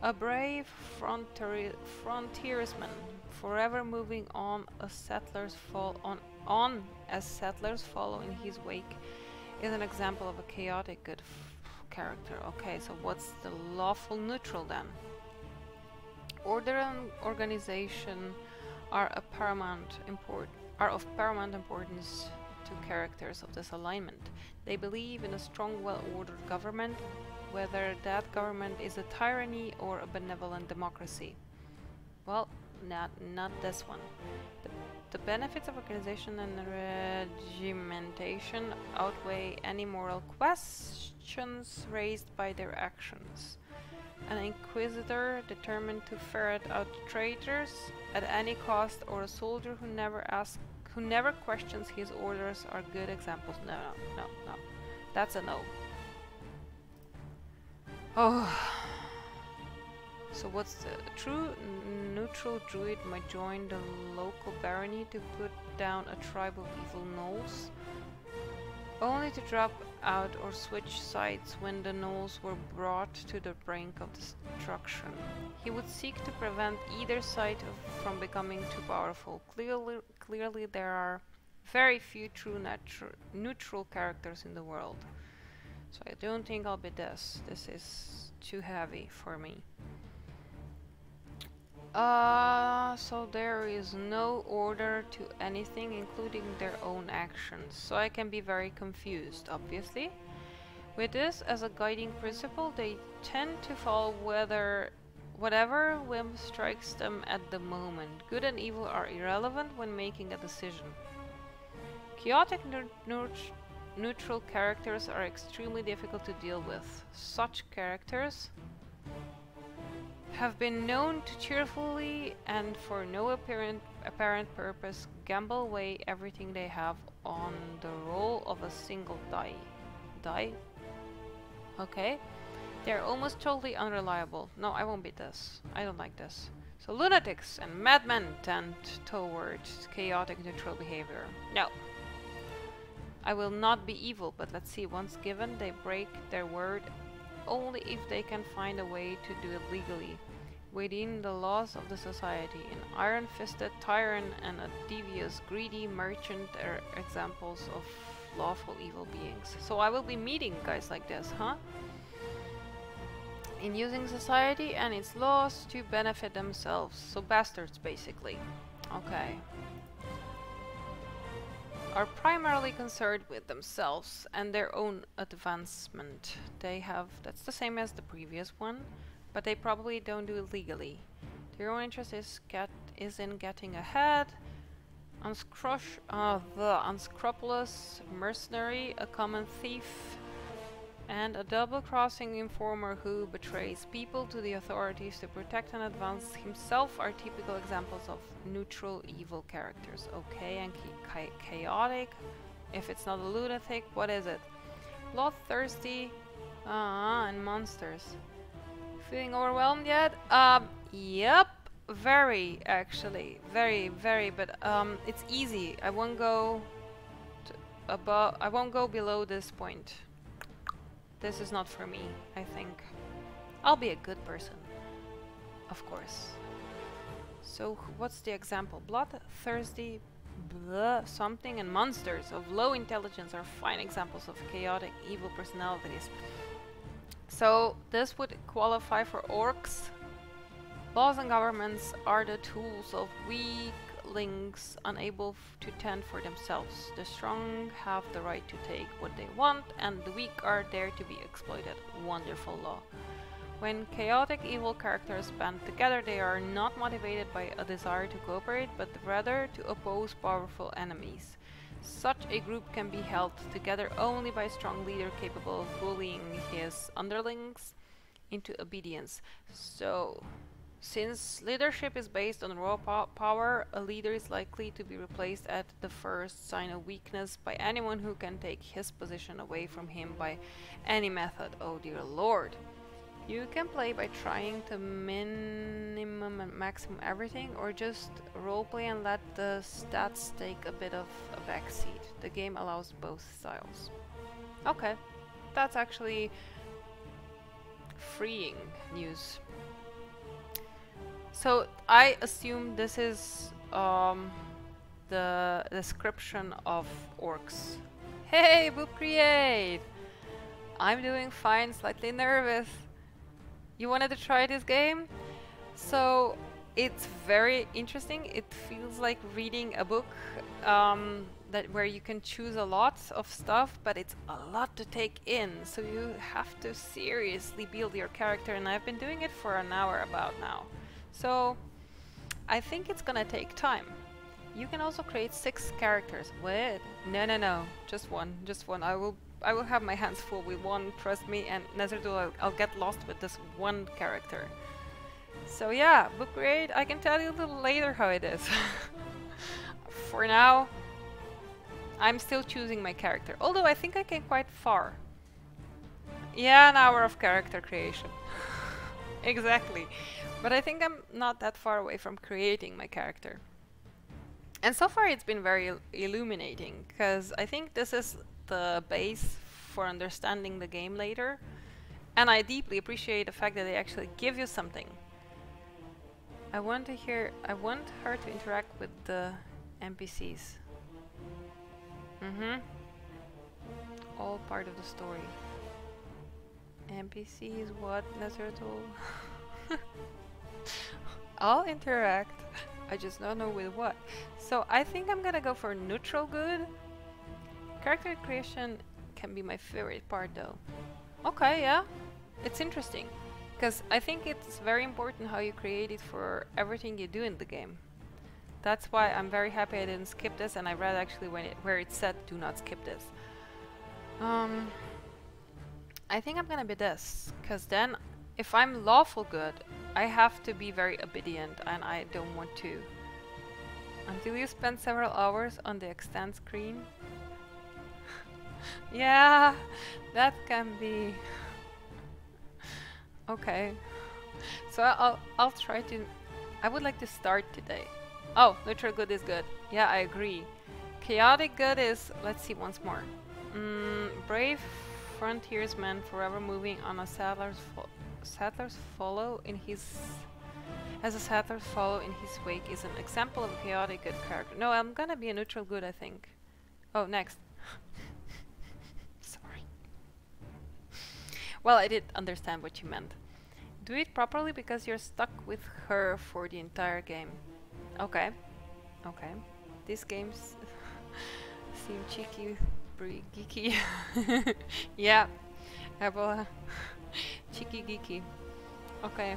A brave frontiersman, forever moving on as settlers follow in his wake, is an example of a chaotic good character. Okay, so what's the lawful neutral then? Order and organization are of paramount importance to characters of this alignment. They believe in a strong, well-ordered government, whether that government is a tyranny or a benevolent democracy. Well, not this one. The benefits of organization and regimentation outweigh any moral questions raised by their actions. An inquisitor determined to ferret out traitors at any cost, or a soldier who never questions his orders are good examples. No. That's a no. Oh. So what's the true neutral druid might join the local barony to put down a tribe of evil gnolls, only to drop out or switch sides when the gnolls were brought to the brink of destruction. He would seek to prevent either side from becoming too powerful. Clearly there are very few true neutral characters in the world. So I don't think I'll be this. This is too heavy for me. So there is no order to anything, including their own actions. So I can be very confused, obviously. With this as a guiding principle, they tend to follow whatever whim strikes them at the moment. Good and evil are irrelevant when making a decision. Chaotic neutral characters are extremely difficult to deal with. Such characters have been known to cheerfully and for no apparent purpose gamble away everything they have on the roll of a single die. Okay. They're almost totally unreliable. No, I won't beat this. I don't like this. So lunatics and madmen tend towards chaotic neutral behavior. No. I will not be evil, but let's see. Once given, they break their word only if they can find a way to do it legally, within the laws of the society. An iron-fisted tyrant and a devious, greedy merchant are examples of lawful evil beings. So I will be meeting guys like this, huh? In using society and its laws to benefit themselves. So bastards, basically. Okay. Are primarily concerned with themselves and their own advancement. They have, that's the same as the previous one, but they probably don't do it legally. Their own interest is in getting ahead. The unscrupulous mercenary, a common thief, and a double-crossing informer who betrays people to the authorities to protect and advance himself are typical examples of neutral evil characters. Okay, and chaotic. If it's not a lunatic, what is it? Bloodthirsty, and monsters. Feeling overwhelmed yet? Yep, very actually, very, but it's easy. I won't go above. I won't go below this point. This is not for me, I think. I'll be a good person, of course. So what's the example? Bloodthirsty, something, and monsters of low intelligence are fine examples of chaotic evil personalities. So this would qualify for orcs. Laws and governments are the tools of weaklings unable to tend for themselves. The strong have the right to take what they want, and the weak are there to be exploited. Wonderful law. When chaotic evil characters band together, they are not motivated by a desire to cooperate, but rather to oppose powerful enemies. Such a group can be held together only by a strong leader capable of bullying his underlings into obedience. So, since leadership is based on raw power, a leader is likely to be replaced at the first sign of weakness by anyone who can take his position away from him by any method. Oh dear lord. You can play by trying to minimum and maximum everything, or just roleplay and let the stats take a bit of a backseat. The game allows both styles. Okay, that's actually freeing news. So I assume this is the description of orcs. Hey, Boop Create! I'm doing fine, slightly nervous. You wanted to try this game? So it's very interesting. It feels like reading a book where you can choose a lot of stuff, but it's a lot to take in. So you have to seriously build your character, and I've been doing it for an hour about now. So I think it's gonna take time. You can also create 6 characters. What? No. Just one. I will have my hands full with one, trust me, and neither do I'll get lost with this one character. So yeah, book grade, I can tell you a little later how it is. For now, I'm still choosing my character, although I think I came quite far. Yeah, an hour of character creation. Exactly. But I think I'm not that far away from creating my character. And so far it's been very illuminating, because I think this is the base for understanding the game later. And I deeply appreciate the fact that they actually give you something. I want her to interact with the NPCs. Mm-hmm. All part of the story. NPCs, what, Nezertol? I'll interact. I just don't know with what. So I think I'm gonna go for neutral good. Character creation can be my favorite part though. Okay, yeah. It's interesting. Because I think it's very important how you create it for everything you do in the game. That's why I'm very happy I didn't skip this, and I read actually where it said do not skip this. I think I'm gonna be this, because then if I'm lawful good, I have to be very obedient, and I don't want to. Until you spend several hours on the extend screen. Yeah, that can be. Okay. So I'll try to. I would like to start today. Oh, neutral good is good. Yeah, I agree. Chaotic good is, let's see once more. Brave frontiersman forever moving on a saddler's follow in his wake is an example of a chaotic good character. No, I'm gonna be a neutral good, I think. Oh, next. Sorry. Well, I did understand what you meant. Do it properly because you're stuck with her for the entire game. Okay. Okay. These games seem cheeky, pretty geeky. Yeah. Ebola. Cheeky geeky. Okay.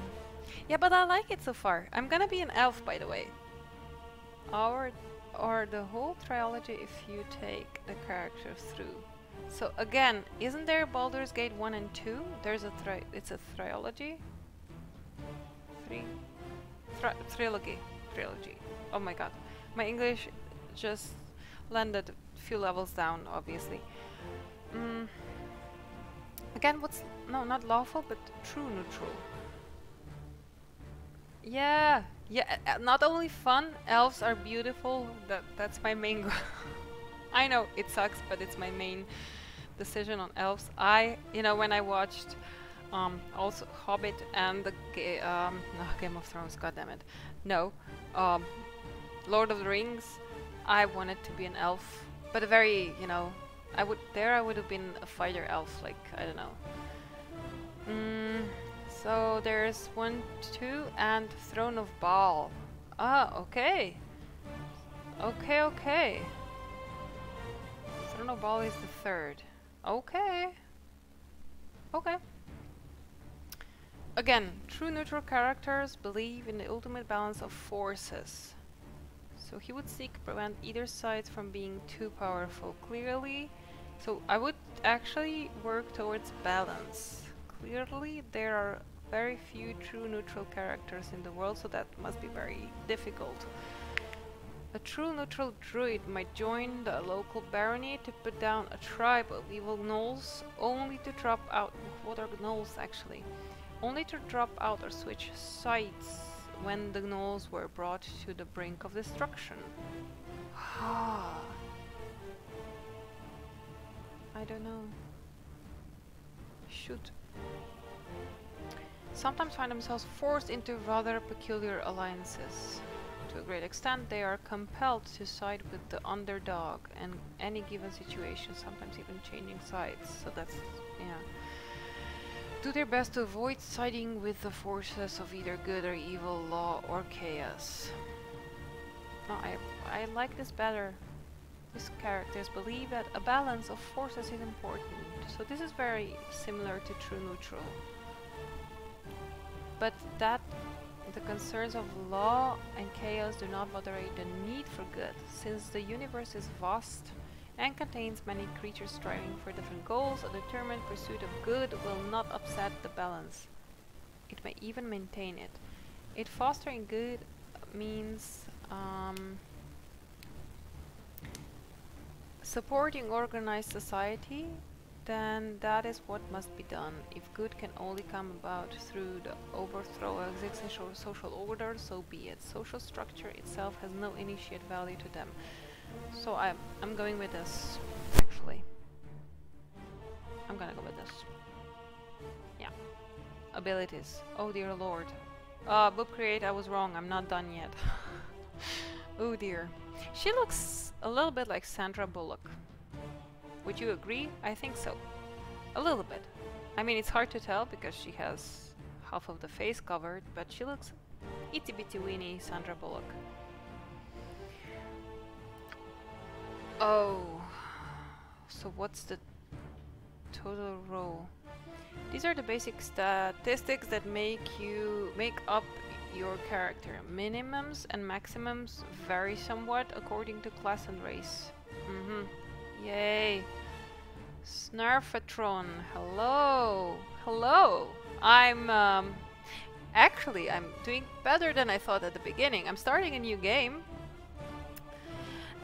Yeah, but I like it so far. I'm gonna be an elf, by the way. Or the whole trilogy if you take the characters through. So again, isn't there Baldur's Gate 1 and 2? There's a it's a trilogy? Trilogy. Oh my god. My English just landed a few levels down, obviously. Again, no, not lawful, but true neutral. Yeah, not only fun, elves are beautiful. That's my main goal. I know it sucks, but it's my main decision on elves. When I watched also Hobbit and the Game of Thrones, goddammit. No, Lord of the Rings, I wanted to be an elf, but a very, I would have been a fighter elf, like, I don't know. So there's 1, 2, and Throne of Baal. Ah, okay. Okay. Throne of Baal is the third. Okay. Again, true neutral characters believe in the ultimate balance of forces. So he would seek to prevent either side from being too powerful. Clearly, so I would actually work towards balance. Clearly, there are very few true neutral characters in the world, so that must be very difficult. A true neutral druid might join the local barony to put down a tribe of evil gnolls, only to drop out. What are gnolls actually? Only to drop out or switch sides when the gnolls were brought to the brink of destruction. I don't know. Shoot. Sometimes find themselves forced into rather peculiar alliances. To a great extent, they are compelled to side with the underdog in any given situation, sometimes even changing sides. So that's, yeah. Do their best to avoid siding with the forces of either good or evil, law or chaos. No, I like this better. These characters believe that a balance of forces is important. So this is very similar to true neutral. But that the concerns of law and chaos do not moderate the need for good, since the universe is vast and contains many creatures striving for different goals. A determined pursuit of good will not upset the balance. It may even maintain it. It fostering good means supporting organized society, then that is what must be done. If good can only come about through the overthrow of existing social order, so be it. Social structure itself has no initiate value to them. So I'm going with this, actually. I'm gonna go with this. Yeah. Abilities. Oh dear lord. Boop create, I was wrong. I'm not done yet. Oh dear. She looks a little bit like Sandra Bullock. Would you agree? I think so. A little bit. I mean, it's hard to tell because she has half of the face covered, but she looks itty bitty weeny Sandra Bullock. Oh. So what's the total roll? These are the basic statistics that make up your character. Minimums and maximums vary somewhat according to class and race. Yay. Snarfatron, hello. Hello. Actually, I'm doing better than I thought at the beginning. I'm starting a new game.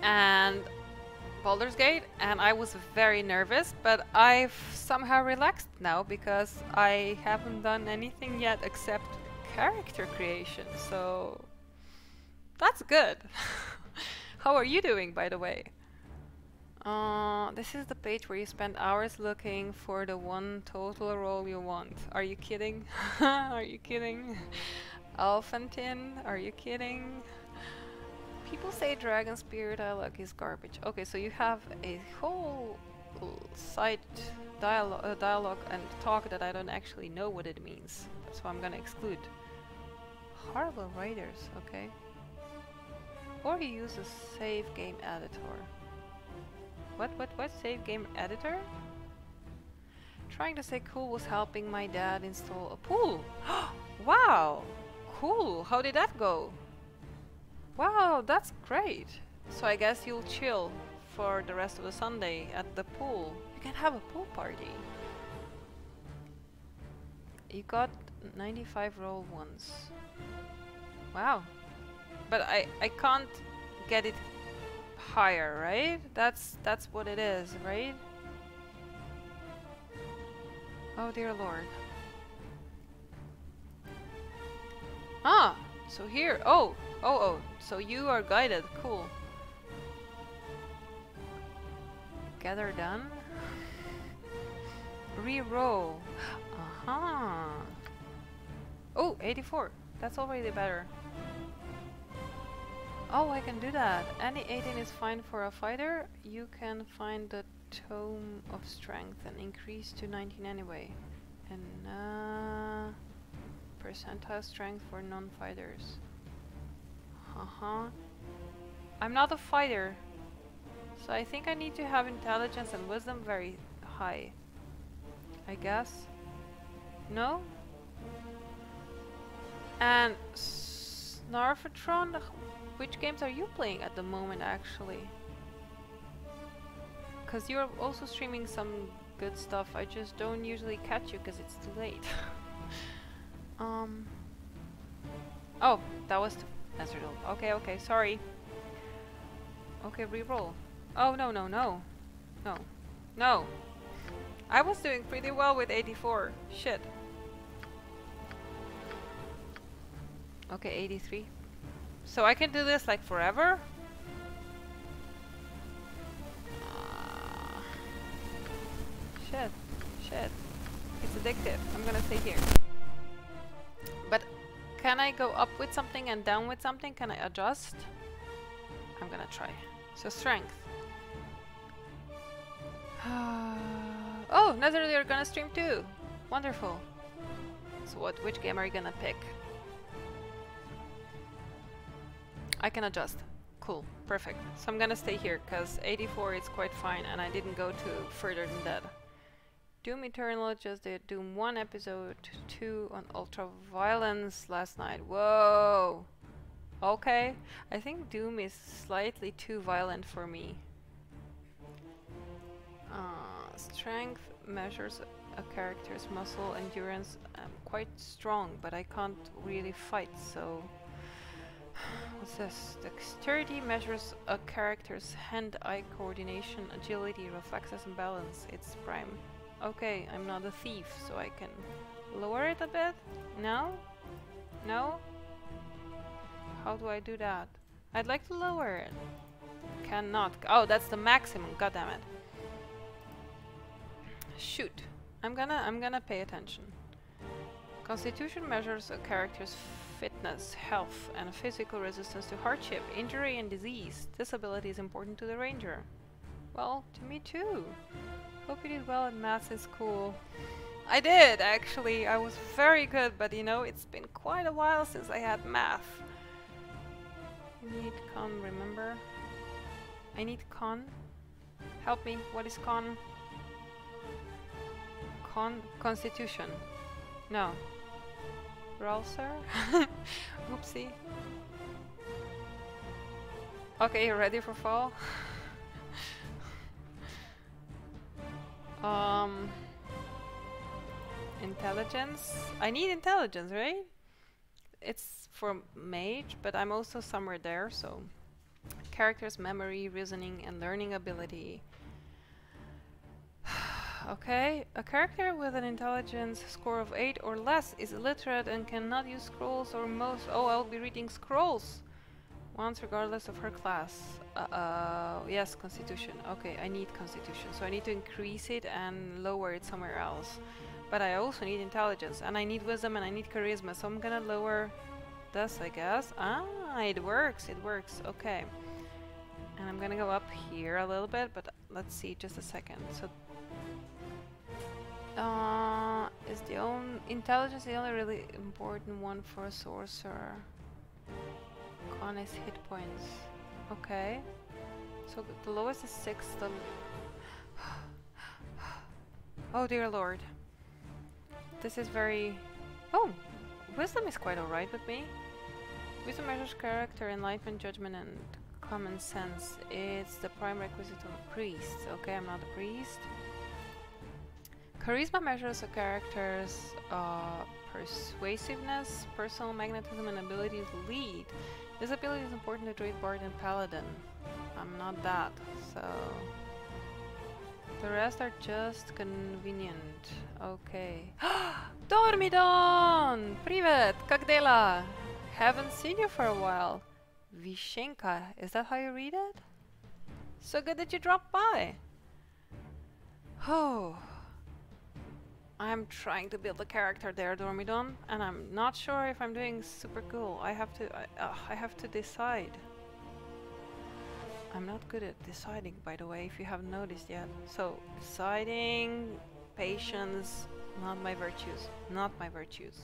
And Baldur's Gate, and I was very nervous, but I've somehow relaxed now because I haven't done anything yet except character creation, so that's good. How are you doing, by the way? This is the page where you spend hours looking for the one total role you want. Are you kidding? Are you kidding? Alphantin, are you kidding? People say Dragon Spear dialogue is garbage. Okay, so you have a whole side dialogue and talk that I don't actually know what it means. So I'm gonna exclude. Horrible writers, okay. Or you use a save game editor. What save game editor? Trying to say cool was helping my dad install a pool. Wow! Cool! How did that go? Wow, that's great. So I guess you'll chill for the rest of the Sunday at the pool. You can have a pool party. You got 95 roll once. Wow. But I can't get it higher, right? That's what it is, right? Oh dear lord. Ah, so here. Oh, so you are guided. Cool. Gather done. Reroll. Aha. Oh, 84. That's already better. Oh, I can do that. Any 18 is fine for a fighter. You can find the Tome of Strength and increase to 19 anyway. And percentile strength for non-fighters. I'm not a fighter, so I think I need to have intelligence and wisdom very high. I guess. No? And Snarfatron, which games are you playing at the moment actually? Because you're also streaming some good stuff. I just don't usually catch you because it's too late. Oh, that was the answer. Okay, sorry. Okay, reroll. Oh, no. I was doing pretty well with 84. Shit. Okay, 83. So I can do this like forever? Shit. It's addictive. I'm gonna stay here. But can I go up with something and down with something? Can I adjust? I'm gonna try. So strength. Oh, Nether, you're gonna stream too. Wonderful. So which game are you gonna pick? I can adjust. Cool, perfect. So I'm gonna stay here because 84 is quite fine and I didn't go too further than that. Doom Eternal just did Doom 1 episode 2 on Ultra Violence last night. Whoa! Okay, I think Doom is slightly too violent for me. Strength measures a character's muscle endurance. I'm quite strong, but I can't really fight, so What's this? Dexterity measures a character's hand-eye coordination, agility, reflexes, and balance. It's prime. Okay, I'm not a thief, so I can lower it a bit? No? No? How do I do that? I'd like to lower it. Cannot. Oh, that's the maximum. God damn it. Shoot. I'm gonna pay attention. Constitution measures a character's fitness, health, and physical resistance to hardship, injury, and disease. This ability is important to the ranger. Well, to me too. Hope you did well in maths in school. I did, actually. I was very good, but you know, it's been quite a while since I had math. I need con, remember? I need con. Help me, what is con? Constitution. No. Browser? Oopsie. Okay, you ready for fall? Intelligence? I need intelligence, right? It's for mage, but I'm also somewhere there, so... Character's memory, reasoning, and learning ability. Okay, a character with an intelligence score of 8 or less is illiterate and cannot use scrolls or most... Oh, I'll be reading scrolls! Once, regardless of her class. Yes, constitution. Okay, I need constitution, so I need to increase it and lower it somewhere else. But I also need intelligence, and I need wisdom, and I need charisma, so I'm gonna lower this, I guess. Ah, it works, okay. And I'm gonna go up here a little bit, but let's see, just a second. So, is the only intelligence the only really important one for a sorcerer? Con is hit points. Okay. So the lowest is 6. Oh dear lord. This is very... Oh! Wisdom is quite alright with me. Wisdom measures character, enlightenment, judgment, and common sense. It's the prime requisite of a priest. Okay, I'm not a priest. Charisma measures a character's persuasiveness, personal magnetism, and ability to lead. This ability is important to Druid, Bard, and Paladin. I'm not that, so... The rest are just convenient. Okay. Dormidon! Privet! Как дела? Haven't seen you for a while. Vishenka, is that how you read it? So good that you dropped by. Oh. I'm trying to build a character there, Dormidon, and I'm not sure if I'm doing super cool. I have to decide. I'm not good at deciding, by the way, if you haven't noticed yet. So, deciding, patience, not my virtues. Not my virtues.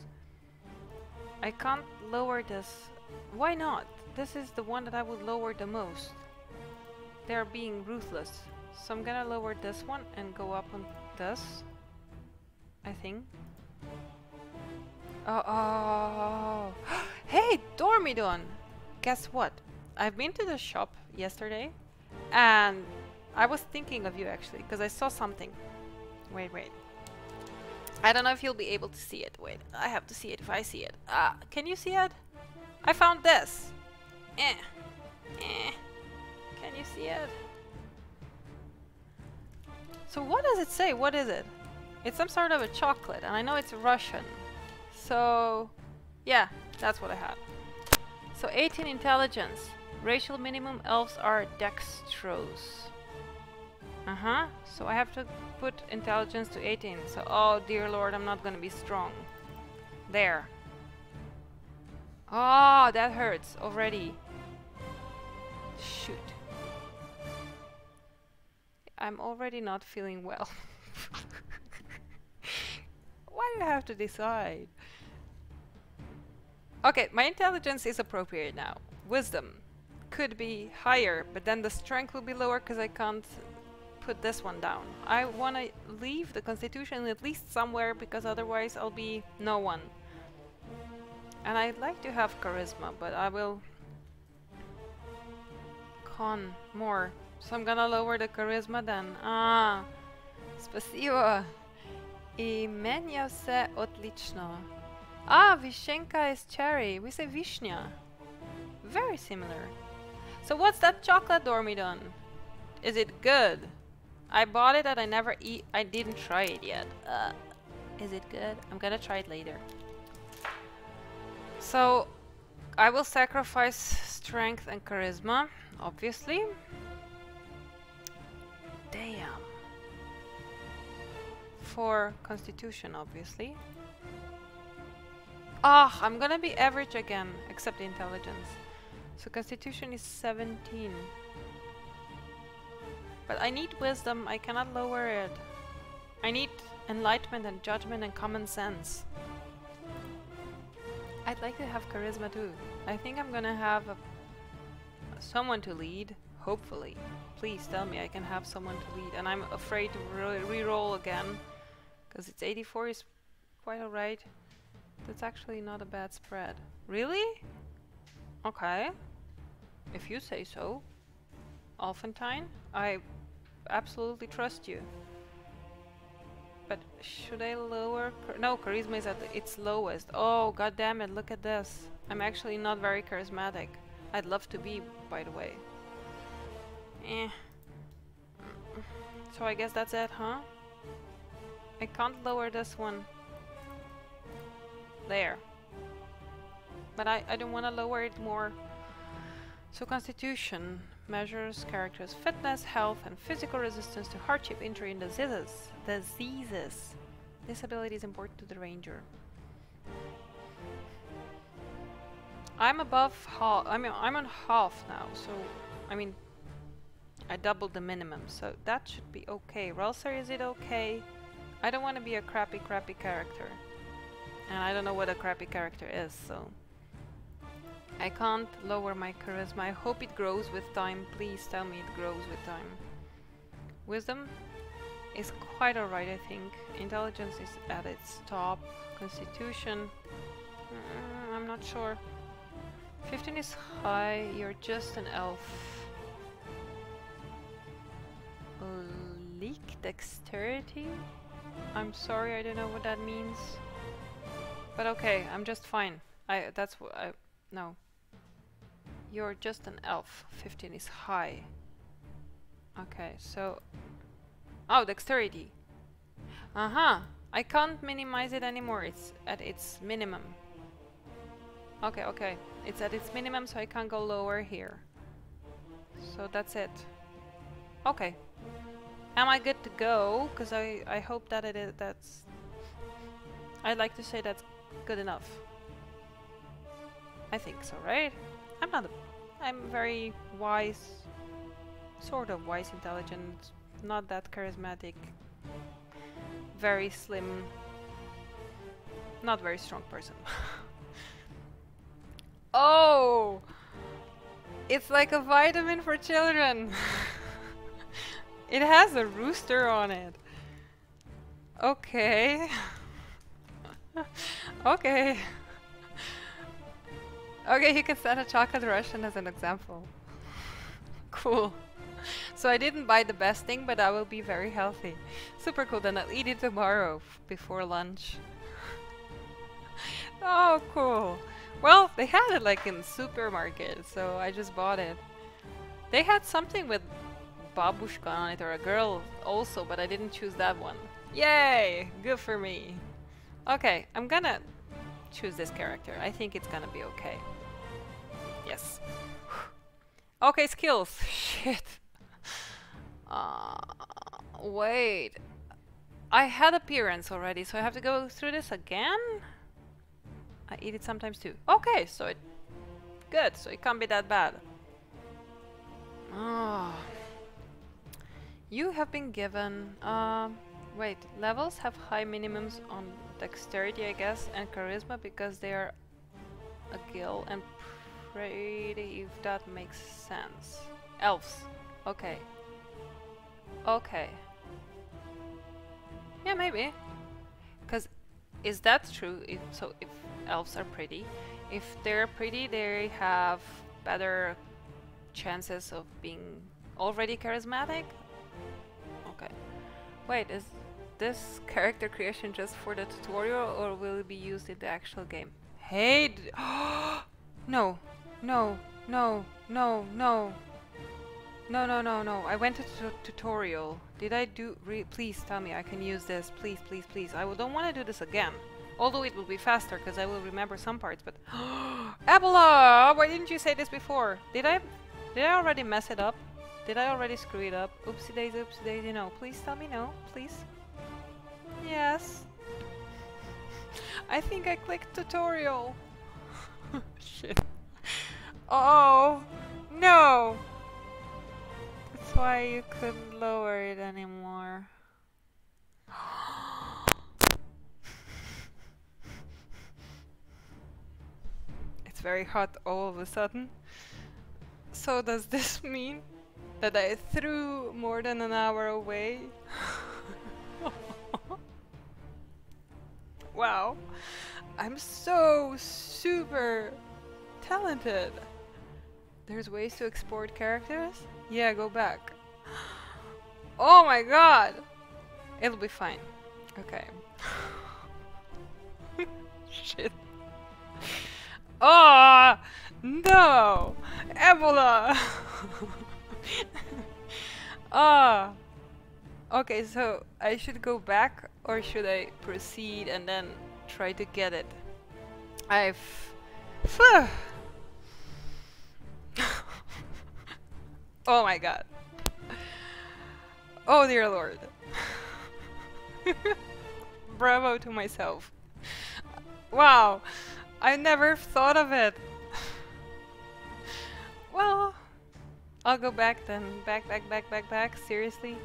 I can't lower this. Why not? This is the one that I would lower the most. They're being ruthless. So I'm gonna lower this one and go up on this. I think. Oh. Hey, Dormidon! Guess what? I've been to the shop yesterday and I was thinking of you actually because I saw something. Wait. I don't know if you'll be able to see it. Wait, I have to see it if I see it. Can you see it? I found this. Can you see it? So what does it say? What is it? It's some sort of a chocolate, and I know it's Russian. So, yeah, that's what I had. So 18 intelligence. Racial minimum elves are dextrose. So I have to put intelligence to 18. So, oh dear lord, I'm not gonna be strong. There. Oh, that hurts already. Shoot. I'm already not feeling well. Why do I have to decide? Okay, my intelligence is appropriate now. Wisdom could be higher, but then the strength will be lower because I can't put this one down. I want to leave the constitution at least somewhere because otherwise I'll be no one. And I'd like to have charisma, but I will con more. So I'm gonna lower the charisma then. Спасибо. И меня все отлично. Vishenka is cherry. We say Vishnya. Very similar. So what's that chocolate dormidon? Is it good? I bought it and I didn't try it yet. Is it good? I'm gonna try it later. So I will sacrifice strength and charisma, obviously. Damn. For constitution, obviously. Ah, I'm gonna be average again, except intelligence. So constitution is 17. But I need wisdom, I cannot lower it. I need enlightenment and judgment and common sense. I'd like to have charisma too. I think I'm gonna have someone to lead, hopefully. Please tell me I can have someone to lead. And I'm afraid to re-roll again, because it's 84 is quite alright. That's actually not a bad spread. Really? Okay. If you say so. Alphantine, I absolutely trust you. But should I lower? No, charisma is at its lowest. Oh, god damn it, look at this. I'm actually not very charismatic. I'd love to be, by the way. So I guess that's it, huh? I can't lower this one. There. But I don't want to lower it more. So constitution measures characters' fitness, health, and physical resistance to hardship, injury, and diseases. This ability is important to the ranger. I'm above half. I mean, I'm on half now. So, I mean, I doubled the minimum. So that should be okay. Ralser, is it okay? I don't want to be a crappy character. And I don't know what a crappy character is, so I can't lower my charisma. I hope it grows with time. Please tell me it grows with time. Wisdom is quite alright, I think. Intelligence is at its top. Constitution, I'm not sure. 15 is high. You're just an elf. Leak dexterity? I'm sorry, I don't know what that means. But okay, I'm just fine. That's what I... No. You're just an elf. 15 is high. Okay, so... Oh, dexterity. I can't minimize it anymore. It's at its minimum. Okay. It's at its minimum, so I can't go lower here. So that's it. Okay. Am I good to go? Because I hope that it is... That's... I'd like to say that's good enough. I think so, right? I'm very wise, sort of wise, intelligent, not that charismatic, very slim, not very strong person. Oh! It's like a vitamin for children! It has a rooster on it. Okay. Okay. Okay, you can set a chocolate Russian as an example. Cool. So I didn't buy the best thing, but I will be very healthy. Super cool, then I'll eat it tomorrow before lunch. Oh, cool. Well, they had it like in the supermarket, so I just bought it. They had something with babushka on it, or a girl also, but I didn't choose that one. Yay! Good for me. Okay, I'm gonna choose this character. I think it's gonna be okay. Yes. Okay, skills. Shit. Wait. I had appearance already, so I have to go through this again? I eat it sometimes too. Okay, so it... Good, so it can't be that bad. Oh. You have been given... Wait, levels have high minimums on dexterity, I guess, and charisma because they are a guild, and pretty if that makes sense. Elves. Okay. Okay. Yeah, maybe. Because is that true? If elves are pretty, if they're pretty, they have better chances of being already charismatic? Okay. Wait, is this character creation just for the tutorial, or will it be used in the actual game? Hey! No! No! No, no, no. No, no, no, no. I went to tutorial. Did I do... please tell me I can use this. Please, please, please. I don't want to do this again. Although it will be faster because I will remember some parts, but... Ebola! Why didn't you say this before? Did I already mess it up? Did I already screw it up? Oopsie daisy, no. Please tell me no, please. Yes. I think I clicked tutorial. Shit. Oh, no! That's why you couldn't lower it anymore. It's very hot all of a sudden. So does this mean that I threw more than an hour away? Wow. I'm so super talented. There's ways to export characters? Yeah, go back. Oh my god! It'll be fine. Okay. Shit. Oh no! Ebola! Ah. Okay, so I should go back or should I proceed and then try to get it? Oh my god. Oh dear lord. Bravo to myself. Wow. I never thought of it. Well, I'll go back then. Back. Seriously?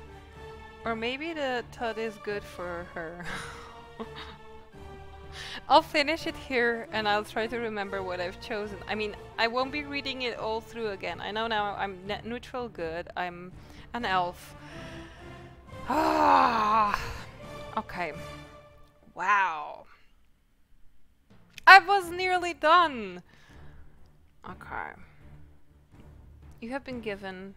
Or maybe the tut is good for her. I'll finish it here and I'll try to remember what I've chosen. I mean, I won't be reading it all through again. I know now I'm neutral good. I'm an elf. Ah. Okay. Wow. I was nearly done. Okay. You have been given...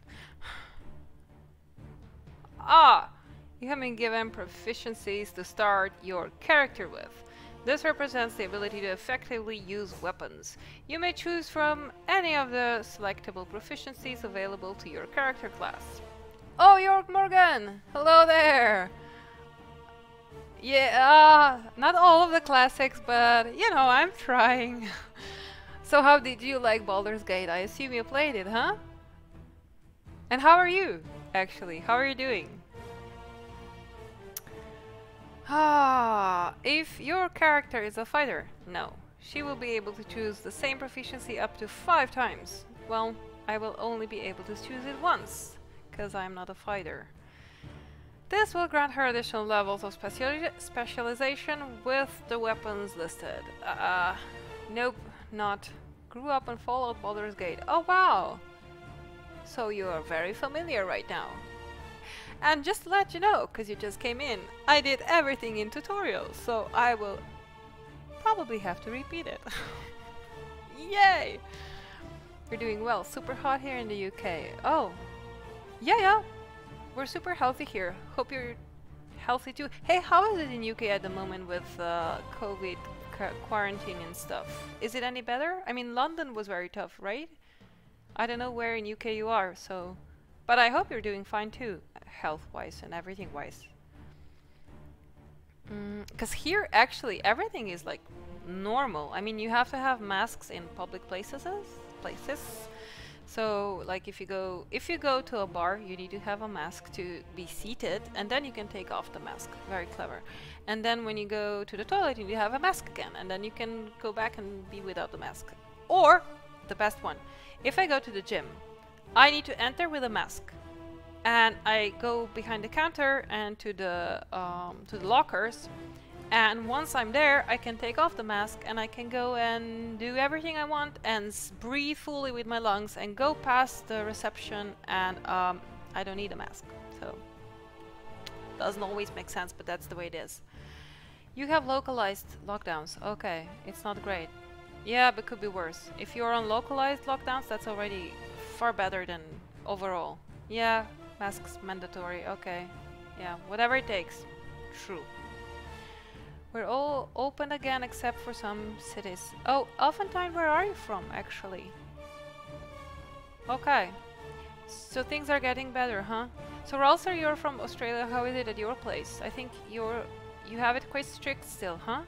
You have been given proficiencies to start your character with. This represents the ability to effectively use weapons. You may choose from any of the selectable proficiencies available to your character class. Oh, York Morgan! Hello there! Yeah, not all of the classics, but you know, I'm trying. So how did you like Baldur's Gate? I assume you played it, huh? And how are you, actually? How are you doing? If your character is a fighter, no. She will be able to choose the same proficiency up to 5 times. Well, I will only be able to choose it once, because I'm not a fighter. This will grant her additional levels of specialization with the weapons listed. Nope, not. Grew up on Fallout Baldur's Gate. Oh wow! So you are very familiar right now. And just to let you know, because you just came in, I did everything in tutorials, so I will probably have to repeat it. Yay! You're doing well. Super hot here in the UK. Oh. Yeah. We're super healthy here. Hope you're healthy too. Hey, how is it in UK at the moment with COVID quarantine and stuff? Is it any better? I mean, London was very tough, right? I don't know where in UK you are, so... But I hope you're doing fine too, health-wise and everything-wise. Because here, actually, everything is like normal. I mean, you have to have masks in public places. So, like, if you go to a bar, you need to have a mask to be seated, and then you can take off the mask. Very clever. And then when you go to the toilet, you need to have a mask again, and then you can go back and be without the mask. Or the best one, if I go to the gym, I need to enter with a mask, and I go behind the counter and to the lockers, and once I'm there I can take off the mask and I can go and do everything I want and breathe fully with my lungs and go past the reception, and I don't need a mask. So doesn't always make sense, but that's the way it is. You have localized lockdowns. Okay, it's not great. Yeah, but could be worse. If you're on localized lockdowns, that's already far better than overall. Yeah, masks mandatory. Okay. Yeah, whatever it takes. True. We're all open again except for some cities. Oh, Elfantine, where are you from, actually? Okay. So things are getting better, huh? So Ralsar, you're from Australia. How is it at your place? I think you have it quite strict still, huh?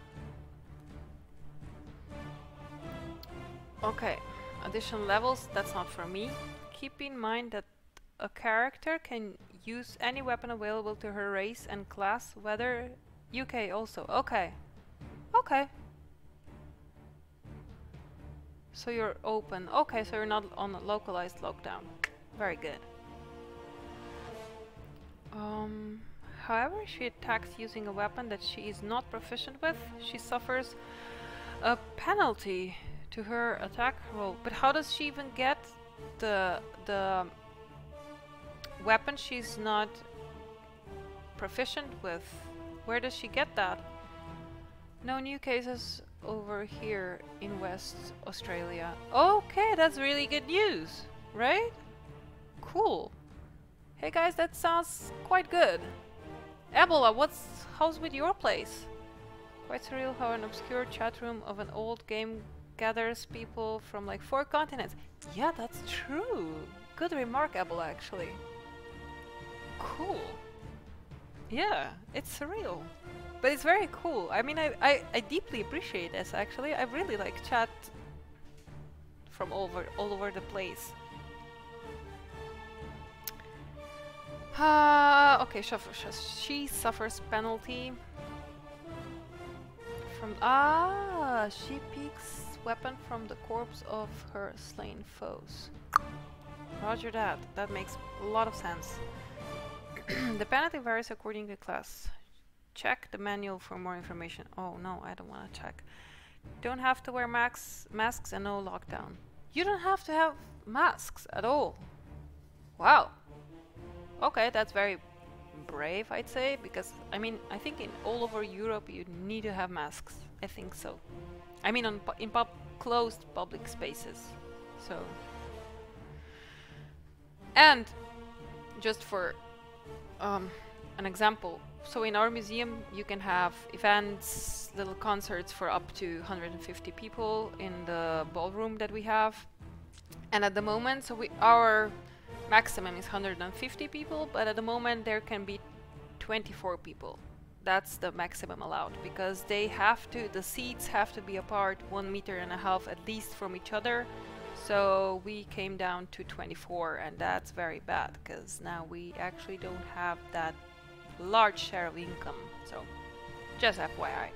Okay. Additional levels, that's not for me. Keep in mind that a character can use any weapon available to her race and class, whether UK also. Okay. Okay. So you're open. Okay, so you're not on a localized lockdown. Very good. However, she attacks using a weapon that she is not proficient with. She suffers a penalty to her attack roll. But how does she even get the weapon she's not proficient with? Where does she get that? No new cases over here in West Australia. Okay, that's really good news, right? Cool. Hey guys, that sounds quite good. Ebola, how's with your place? Quite surreal how an obscure chat room of an old game gathers people from like 4 continents. Yeah, that's true. Good remark, Ebola, actually. Cool. Yeah, it's surreal. But it's very cool. I mean, I deeply appreciate this, actually. I really like chat from all over the place. Okay, she suffers penalty from... she picks weapon from the corpse of her slain foes. Roger that. That makes a lot of sense. The penalty varies according to class. Check the manual for more information. Oh no, I don't want to check. Don't have to wear masks and no lockdown. You don't have to have masks at all. Wow. Okay, that's very brave, I'd say, because I mean, I think in all over Europe you need to have masks. I think so. I mean, in closed public spaces. So, and just for an example, so in our museum you can have events, little concerts for up to 150 people in the ballroom that we have. And at the moment, so our maximum is 150 people, but at the moment there can be 24 people. That's the maximum allowed, because the seats have to be apart 1.5 meters at least from each other. So we came down to 24, and that's very bad, because now we actually don't have that large share of income. So just FYI.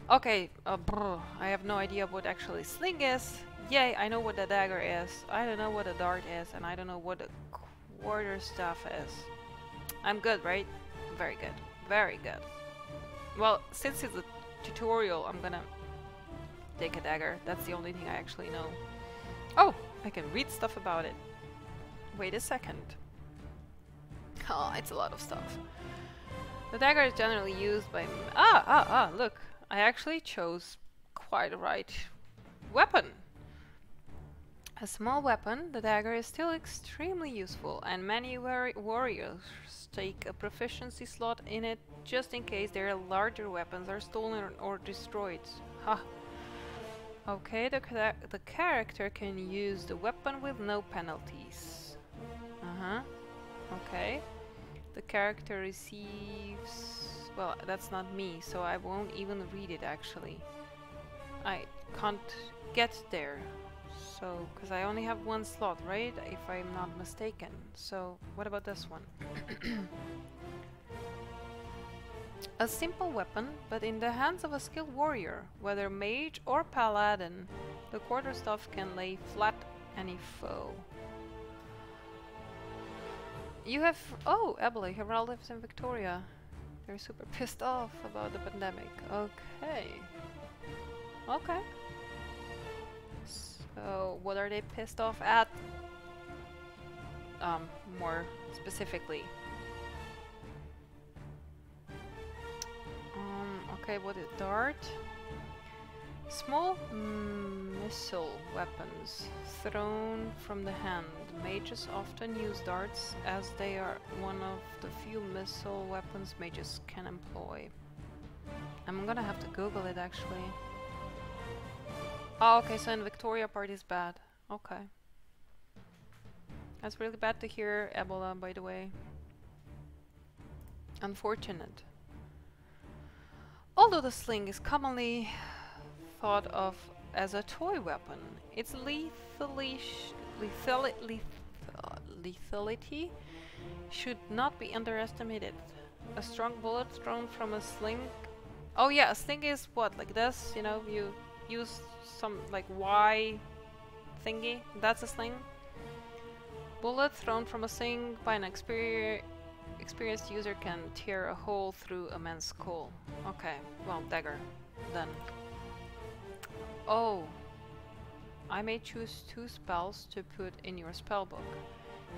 Okay, I have no idea what actually sling is. Yay, I know what the dagger is. I don't know what a dart is, and I don't know what the quarterstaff is. I'm good, right? Very good. Very good. Well, since it's a tutorial, I'm gonna take a dagger. That's the only thing I actually know. Oh, I can read stuff about it. Wait a second. Oh, it's a lot of stuff. The dagger is generally used by... look. I actually chose quite a right weapon. A small weapon, the dagger is still extremely useful, and many warriors take a proficiency slot in it just in case their larger weapons are stolen or destroyed. Ha! Okay, the character can use the weapon with no penalties. Okay. The character receives... Well, that's not me, so I won't even read it actually. I can't get there. So, because I only have 1 slot, right? If I'm not mistaken. So, what about this one? A simple weapon, but in the hands of a skilled warrior, whether mage or paladin, the quarterstaff can lay flat any foe. You have... Oh, Ebola, you have relatives in Victoria. They're super pissed off about the pandemic. Okay. Okay. So, what are they pissed off at? More specifically. Okay, what is dart? Small missile weapons thrown from the hand. Mages often use darts as they are one of the few missile weapons mages can employ. I'm gonna have to Google it actually. Oh, okay, so in Victoria part is bad. Okay. That's really bad to hear, Ebola, by the way. Unfortunate. Although the sling is commonly thought of as a toy weapon, its lethality should not be underestimated. A strong bullet thrown from a sling. Oh yeah, a sling is what, like this? You know, you use some like Y thingy. That's a sling. Bullet thrown from a sling by an experienced user can tear a hole through a man's skull. Okay, well, dagger. Then. Oh. I may choose 2 spells to put in your spellbook.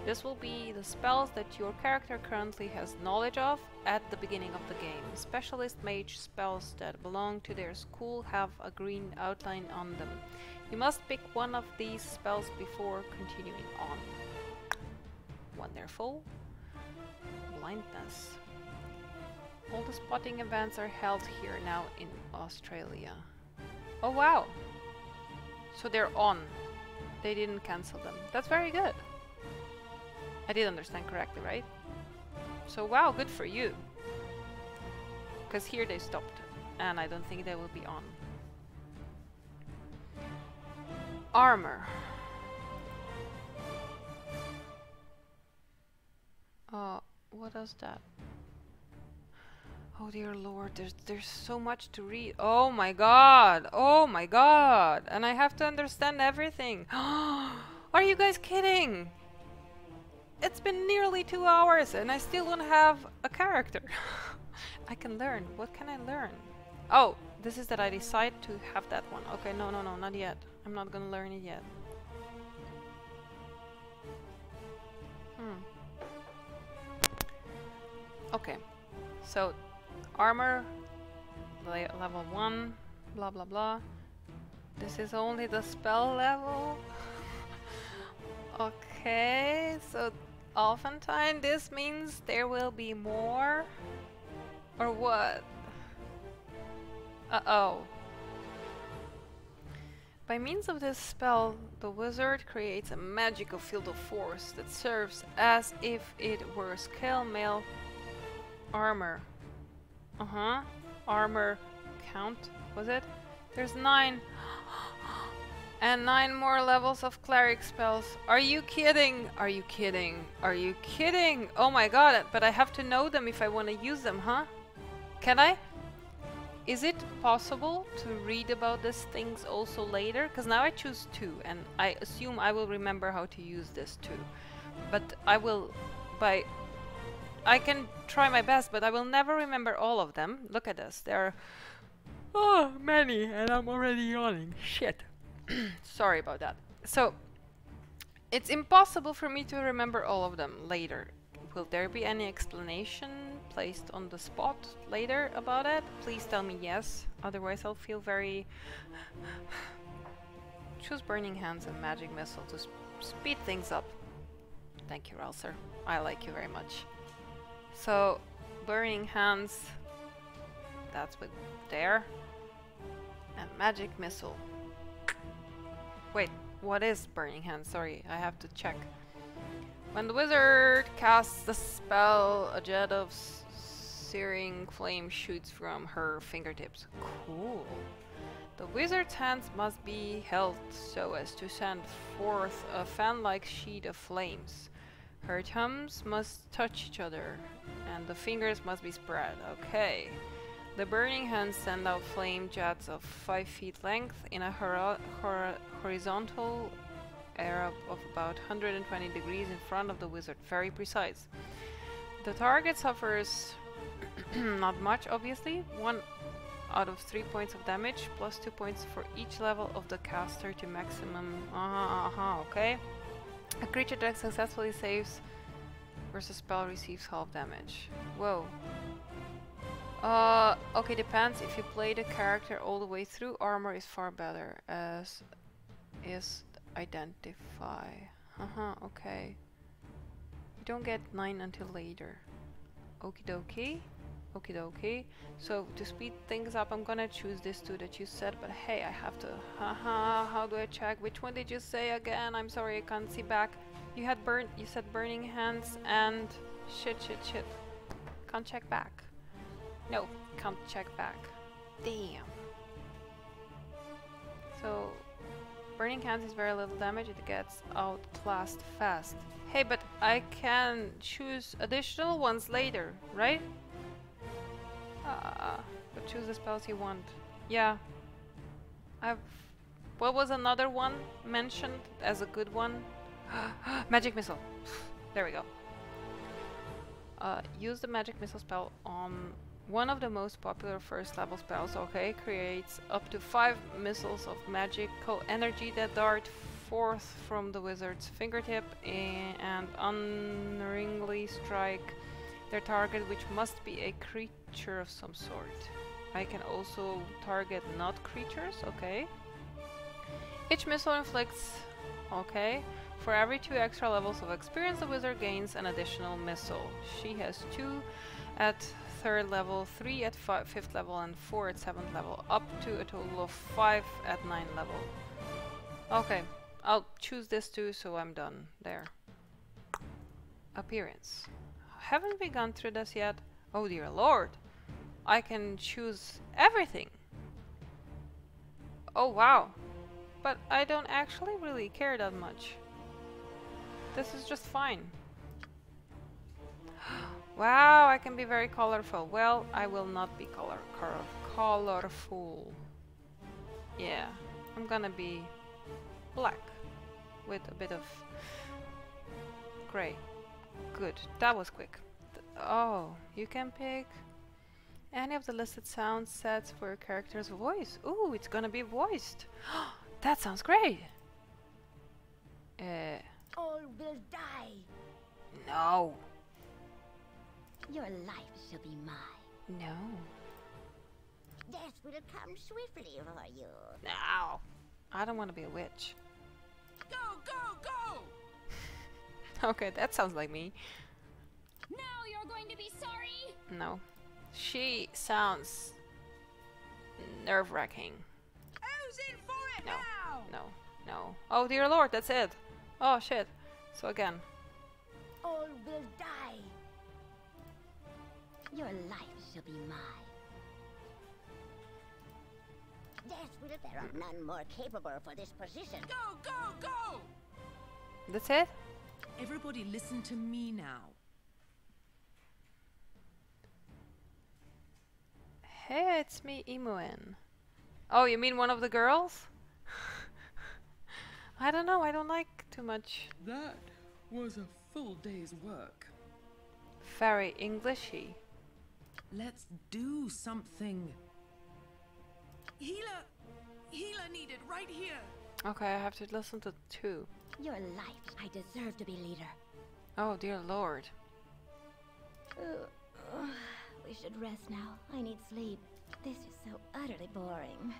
This will be the spells that your character currently has knowledge of at the beginning of the game. Specialist mage spells that belong to their school have a green outline on them. You must pick one of these spells before continuing on. Wonderful. Blindness. All the spotting events are held here now in Australia. Oh wow! So they're on. They didn't cancel them. That's very good. I did understand correctly, right? So wow, good for you. Because here they stopped. And I don't think they will be on. Armor. What does that? Oh dear lord, there's so much to read. Oh my god! Oh my god! And I have to understand everything. Are you guys kidding? It's been nearly 2 hours and I still don't have a character. I can learn. What can I learn? Oh, this is that I decide to have that one. Okay, no, not yet. I'm not gonna learn it yet. Okay, so armor, level 1, blah blah blah. This is only the spell level. Okay, so oftentimes this means there will be more? Or what? Uh-oh. By means of this spell, the wizard creates a magical field of force that serves as if it were scale mail armor. Armor count, was it? There's 9. And 9 more levels of cleric spells. Are you kidding? Are you kidding? Are you kidding? Oh my god, but I have to know them if I want to use them, huh? Can I? Is it possible to read about these things also later? Because now I choose 2 and I assume I will remember how to use this too. But I will, I can try my best, but I will never remember all of them. Look at this. There are many and I'm already yawning. Shit. Sorry about that. So, it's impossible for me to remember all of them later. Will there be any explanation placed on the spot later about it? Please tell me yes. Otherwise I'll feel very... Choose Burning Hands and Magic Missile to speed things up. Thank you, Ralser. I like you very much. So, Burning Hands, that's with there, and Magic Missile. Wait, what is Burning Hands? Sorry, I have to check. When the wizard casts the spell, a jet of searing flame shoots from her fingertips. Cool. The wizard's hands must be held so as to send forth a fan-like sheet of flames. Her thumbs must touch each other, and the fingers must be spread. Okay. The burning hands send out flame jets of 5 feet length in a horizontal area of about 120 degrees in front of the wizard. Very precise. The target suffers not much, obviously. 1 out of 3 points of damage, plus 2 points for each level of the caster to maximum. Okay. A creature that successfully saves versus spell receives half damage. Whoa. Okay, depends. If you play the character all the way through, armor is far better, as is identify. Okay. You don't get 9 until later. Okie dokie. Okie dokie. So, to speed things up, I'm gonna choose this 2 that you said, but hey, I have to... how do I check? Which one did you say again? I'm sorry, I can't see back. You said burning hands and shit. Can't check back. No, can't check back. Damn. So burning hands is very little damage. It gets outclassed fast. Hey, but I can choose additional ones later, right? But choose the spells you want. Yeah. What was another one mentioned as a good one? Magic missile. There we go. Use the magic missile spell on one of the most popular first level spells. Okay, creates up to 5 missiles of magical energy that dart forth from the wizard's fingertip and unerringly strike their target, which must be a creature of some sort. I can also target not creatures. Okay. Each missile inflicts. Okay. For every 2 extra levels of experience, the wizard gains an additional missile. She has 2 at 3rd level, 3 at 5th level, and 4 at 7th level, up to a total of 5 at 9th level. Okay, I'll choose this too, so I'm done there. Appearance. Haven't we gone through this yet? Oh dear lord! I can choose everything! Oh wow! But I don't actually really care that much. This is just fine. Wow, I can be very colorful. Well, I will not be colorful. Yeah, I'm gonna be black with a bit of gray. Good, that was quick. Oh, you can pick any of the listed sound sets for your character's voice. Ooh, it's gonna be voiced. That sounds great. All will die. No. Your life shall be mine. No. Death will come swiftly for you. No. I don't want to be a witch. Go, go, go! Okay, that sounds like me. Now you're going to be sorry. No. She sounds nerve-wracking. Who's in for it No. now? No. No. Oh dear lord, that's it. Oh shit. So again. All will die. Your life shall be mine. Death will. There are none more capable for this position. Go, go, go! That's it? Everybody listen to me now. Hey, it's me, Imoen. Oh, you mean one of the girls? I don't know, I don't like too much. That was a full day's work. Very Englishy. Let's do something. Healer needed right here. Okay, I have to listen to 2. Your life. I deserve to be leader. Oh dear lord. We should rest now. I need sleep. This is so utterly boring.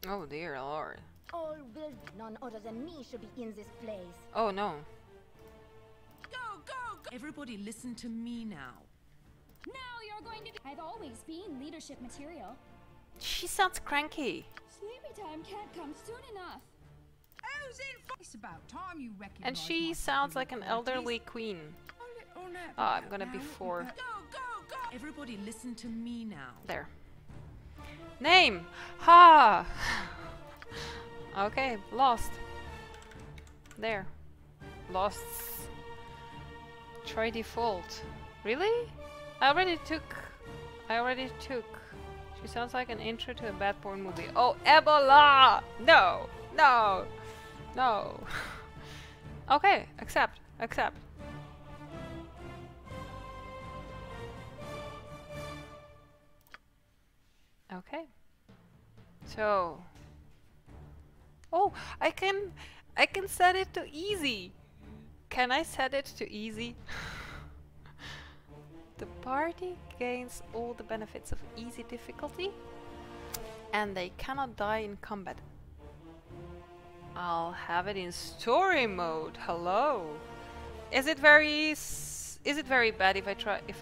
Oh dear lord. All will. None other than me should be in this place. Oh no. Go, go, go! Everybody listen to me now. Now you're going to be. I've always been leadership material. She sounds cranky. Sleepy time can't come soon enough. Who's in for It's about time you recognize And she sounds like an elderly queen. Oh, I'm gonna be 4. Go, go, go! Everybody listen to me now. There. Name! Ha! Okay, lost. There. Lost. Try default. Really? I already took. She sounds like an intro to a bad porn movie. Oh, Ebola! No! No! No! Okay, accept. Okay. So. Oh, I can set it to easy. Can I set it to easy? The party gains all the benefits of easy difficulty, and they cannot die in combat. I'll have it in story mode. Hello. Is it very bad if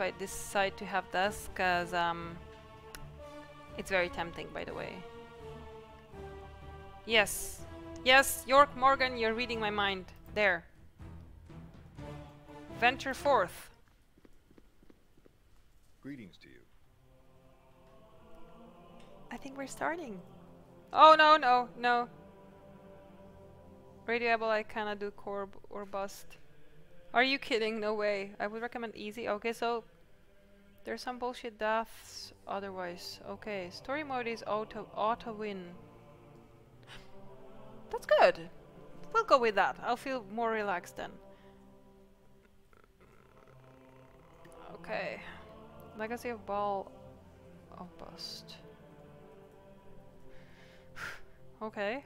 I decide to have this? Cause it's very tempting, by the way. Yes, York Morgan, you're reading my mind. There. Venture forth. Greetings to you. I think we're starting. Oh no, no, no. Radioable, I cannot do core or bust. Are you kidding? No way. I would recommend easy. Okay, so there's some bullshit deaths otherwise. Okay, story mode is auto win. That's good. We'll go with that. I'll feel more relaxed then. Okay. Legacy of Ball of Bust. Okay.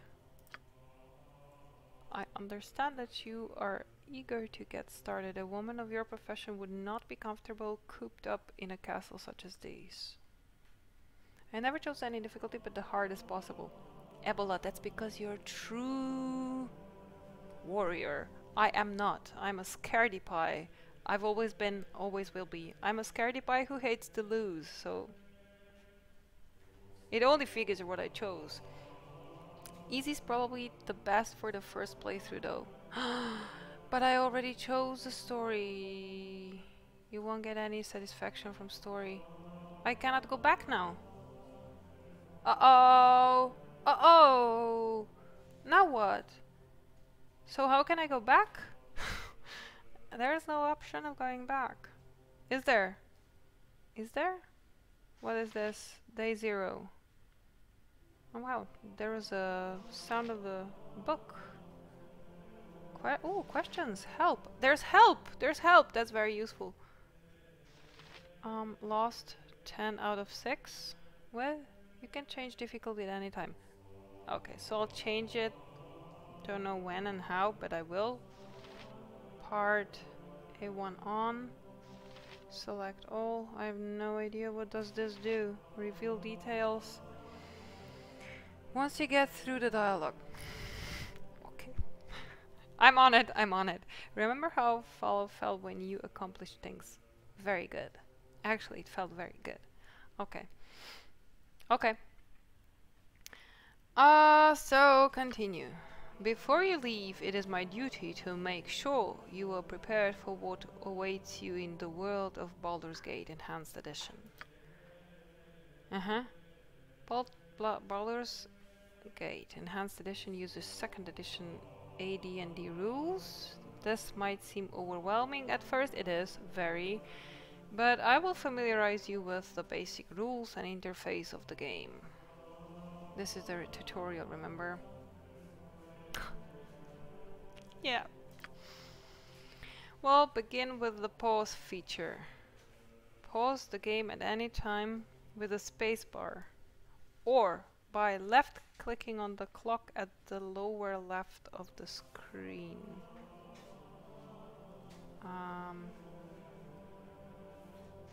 I understand that you are eager to get started. A woman of your profession would not be comfortable cooped up in a castle such as these. I never chose any difficulty but the hardest possible. Ebola, that's because you're a true warrior. I am not. I'm a scaredy pie. I've always been, always will be. I'm a scaredy pie who hates to lose, so... It only figures what I chose. Easy's probably the best for the first playthrough though. But I already chose the story. You won't get any satisfaction from story. I cannot go back now. Uh-oh! Uh-oh! Now what? So how can I go back? There's no option of going back. Is there? Is there? What is this? Day 0. Oh wow, there was a sound of the book. Oh, questions! Help! There's help! There's help! That's very useful. Lost 10 out of 6. Well, you can change difficulty at any time. Okay, so I'll change it. Don't know when and how, but I will. Part A1 on. Select all. I have no idea what does this do. Reveal details. Once you get through the dialogue. Okay. I'm on it, I'm on it. Remember how follow felt when you accomplished things? Very good. Actually, it felt very good. Okay. Okay. So continue. Before you leave, it is my duty to make sure you are prepared for what awaits you in the world of Baldur's Gate Enhanced Edition. Baldur's Gate Enhanced Edition uses 2nd edition AD&D rules. This might seem overwhelming at first. It is, very. But I will familiarize you with the basic rules and interface of the game. This is the tutorial, remember? Yeah. Well, begin with the pause feature. Pause the game at any time with a spacebar, or by left-clicking on the clock at the lower left of the screen.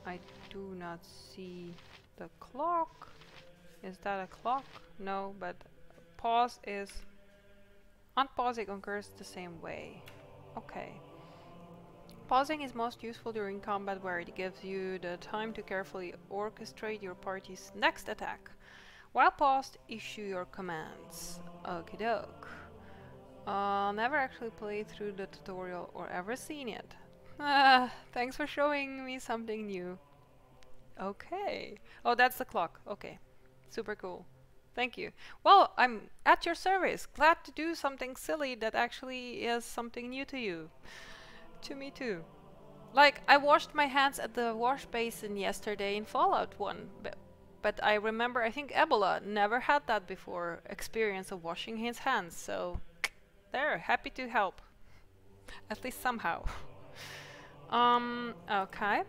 I do not see the clock. Is that a clock? No, but pause is... Unpausing occurs the same way. Okay. Pausing is most useful during combat where it gives you the time to carefully orchestrate your party's next attack. While paused, issue your commands. Okie doke. Never actually played through the tutorial or ever seen it. Thanks for showing me something new. Okay. Oh, that's the clock. Okay. Super cool. Thank you. Well, I'm at your service. Glad to do something silly that actually is something new to you. To me too. Like, I washed my hands at the wash basin yesterday in Fallout 1. But I remember, I think Ebola never had that before, experience of washing his hands. So, there, happy to help. At least somehow. Okay.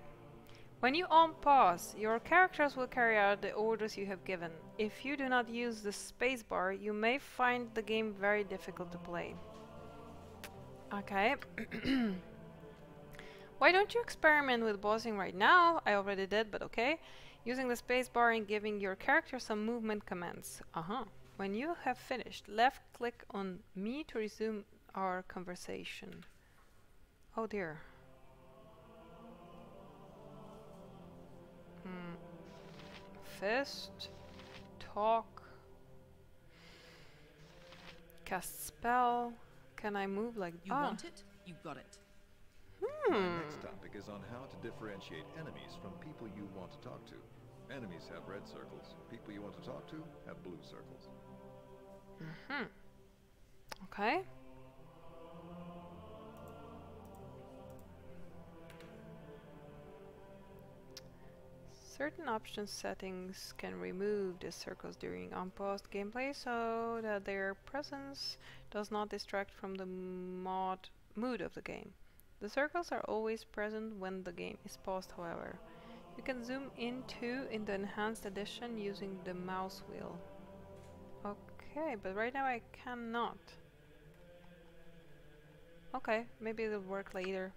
When you unpause, your characters will carry out the orders you have given. If you do not use the spacebar, you may find the game very difficult to play. Okay. Why don't you experiment with pausing right now? I already did, but okay. Using the spacebar and giving your character some movement commands. When you have finished, left click on me to resume our conversation. Oh dear. Fist, talk, cast spell. Can I move like You want it? You got it. My next topic is on how to differentiate enemies from people you want to talk to. Enemies have red circles. People you want to talk to have blue circles. Okay. Certain option settings can remove the circles during unpaused gameplay so that their presence does not distract from the mood of the game. The circles are always present when the game is paused, however. You can zoom in the enhanced edition using the mouse wheel. Okay, but right now I cannot. Okay, maybe it'll work later.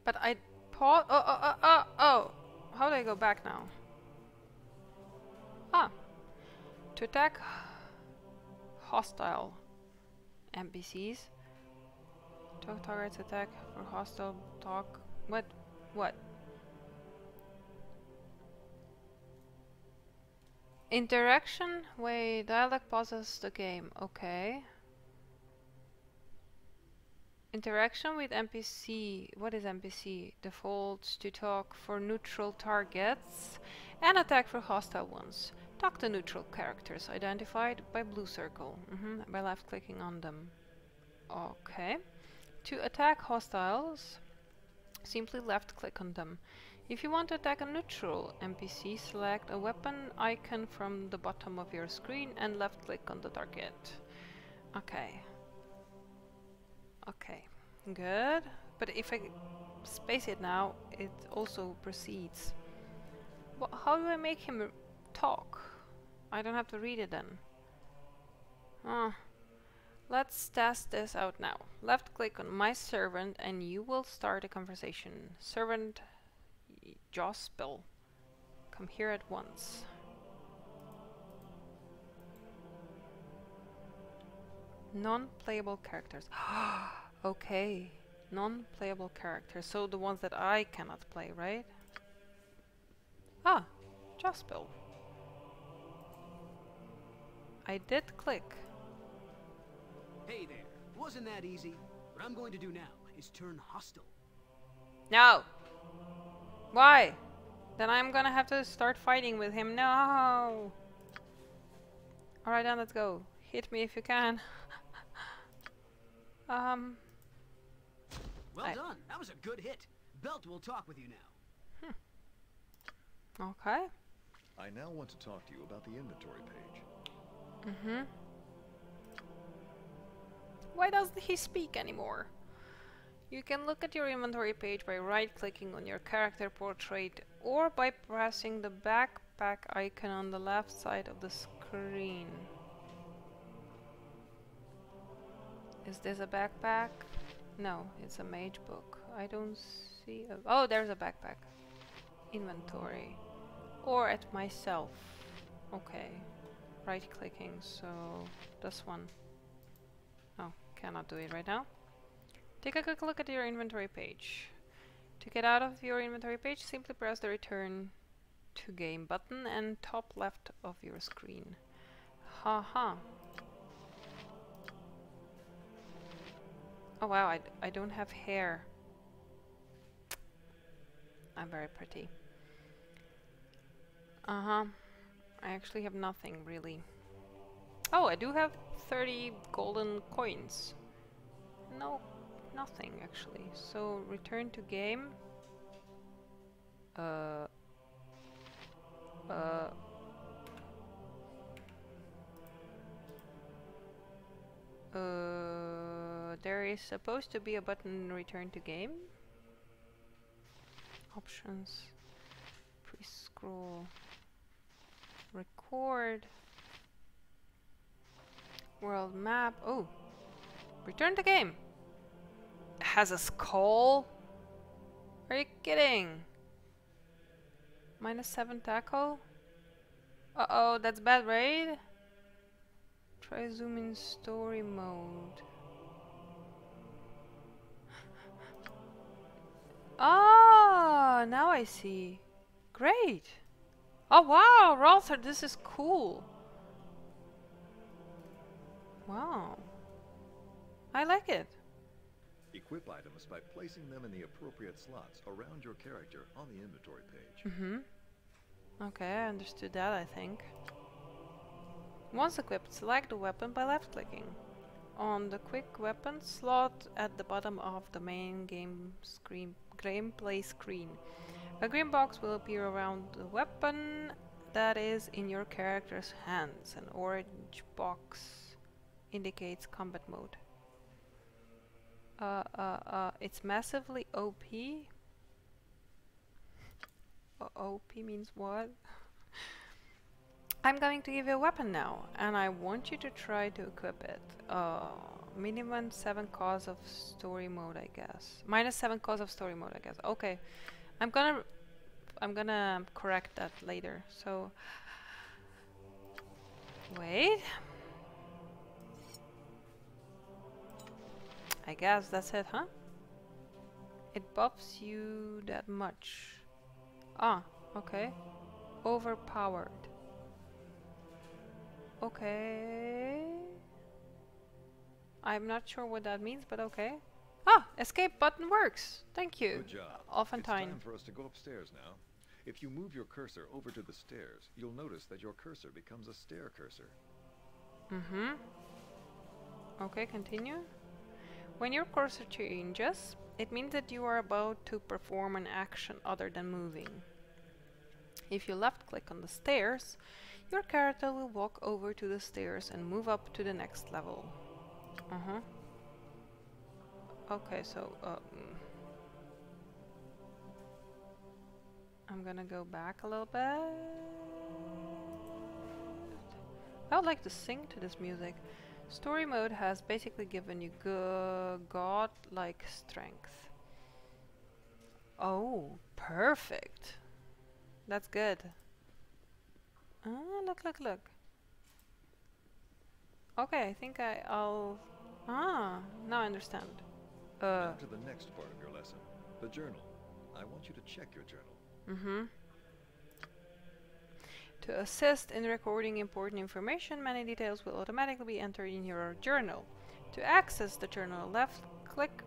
But I pause. Oh! How do I go back now? Ah! To attack hostile NPCs. Talk targets attack for hostile talk. What? What? Interaction? Wait, dialogue pauses the game. Okay. Interaction with NPC. What is NPC? Defaults to talk for neutral targets and attack for hostile ones. Talk to neutral characters identified by blue circle. By left clicking on them. Okay. To attack hostiles, simply left click on them. If you want to attack a neutral NPC, select a weapon icon from the bottom of your screen and left click on the target. Okay. Okay, good. But if I space it now, it also proceeds. How do I make him talk? I don't have to read it then. Let's test this out now. Left click on my servant and you will start a conversation. Servant Jospel, come here at once. Non-playable characters. Okay, non-playable characters. So the ones that I cannot play, right? Ah, Jospel. I did click. Hey there. Wasn't that easy? What I'm going to do now is turn hostile. No! Why? Then I'm gonna have to start fighting with him. No! Alright then, let's go. Hit me if you can. Well done. That was a good hit. Belt will talk with you now. Okay. I now want to talk to you about the inventory page. Why doesn't he speak anymore? You can look at your inventory page by right-clicking on your character portrait or by pressing the backpack icon on the left side of the screen. Is this a backpack? No, it's a mage book. I don't see a... Oh, there's a backpack. Inventory. Or at myself. Okay. Right-clicking, so this one. Oh, cannot do it right now. Take a quick look at your inventory page. To get out of your inventory page, simply press the return to game button and top left of your screen. Haha. Oh wow, I don't have hair. I'm very pretty. I actually have nothing really. Oh, I do have 30 golden coins. No, nothing actually. So return to game. There is supposed to be a button return to game. Options. Pre-scroll. Record. World map. Oh. Return to game. Has a skull? Are you kidding? -7 tackle? Uh-oh, that's bad, right? Try zoom in story mode. Ah, now I see. Great. Oh wow, Ralter, this is cool. Wow. I like it. Equip items by placing them in the appropriate slots around your character on the inventory page. Okay, I understood that, I think. Once equipped, select the weapon by left-clicking on the quick weapon slot at the bottom of the main gameplay screen. A green box will appear around the weapon that is in your character's hands. An orange box indicates combat mode. It's massively OP. OP means what? I'm going to give you a weapon now, and I want you to try to equip it. Minimum 7 cause of story mode, I guess. Minus 7 cause of story mode, I guess. Okay, I'm gonna correct that later. So wait. I guess that's it, huh? It buffs you that much. Ah, okay. Overpowered. Okay. I'm not sure what that means, but okay. Ah, escape button works. Thank you. Good job. Offentine. It's time for us to go upstairs now. If you move your cursor over to the stairs, you'll notice that your cursor becomes a stair cursor. Okay, continue. When your cursor changes, it means that you are about to perform an action other than moving. If you left click on the stairs, your character will walk over to the stairs and move up to the next level. Okay, so I'm gonna go back a little bit. I would like to sing to this music. Story mode has basically given you god-like strength. Oh, perfect. That's good. Ah, look. Okay, I think I'll... Ah, now I understand. Now to the next part of your lesson, the journal. I want you to check your journal. To assist in recording important information, many details will automatically be entered in your journal. To access the journal, left-click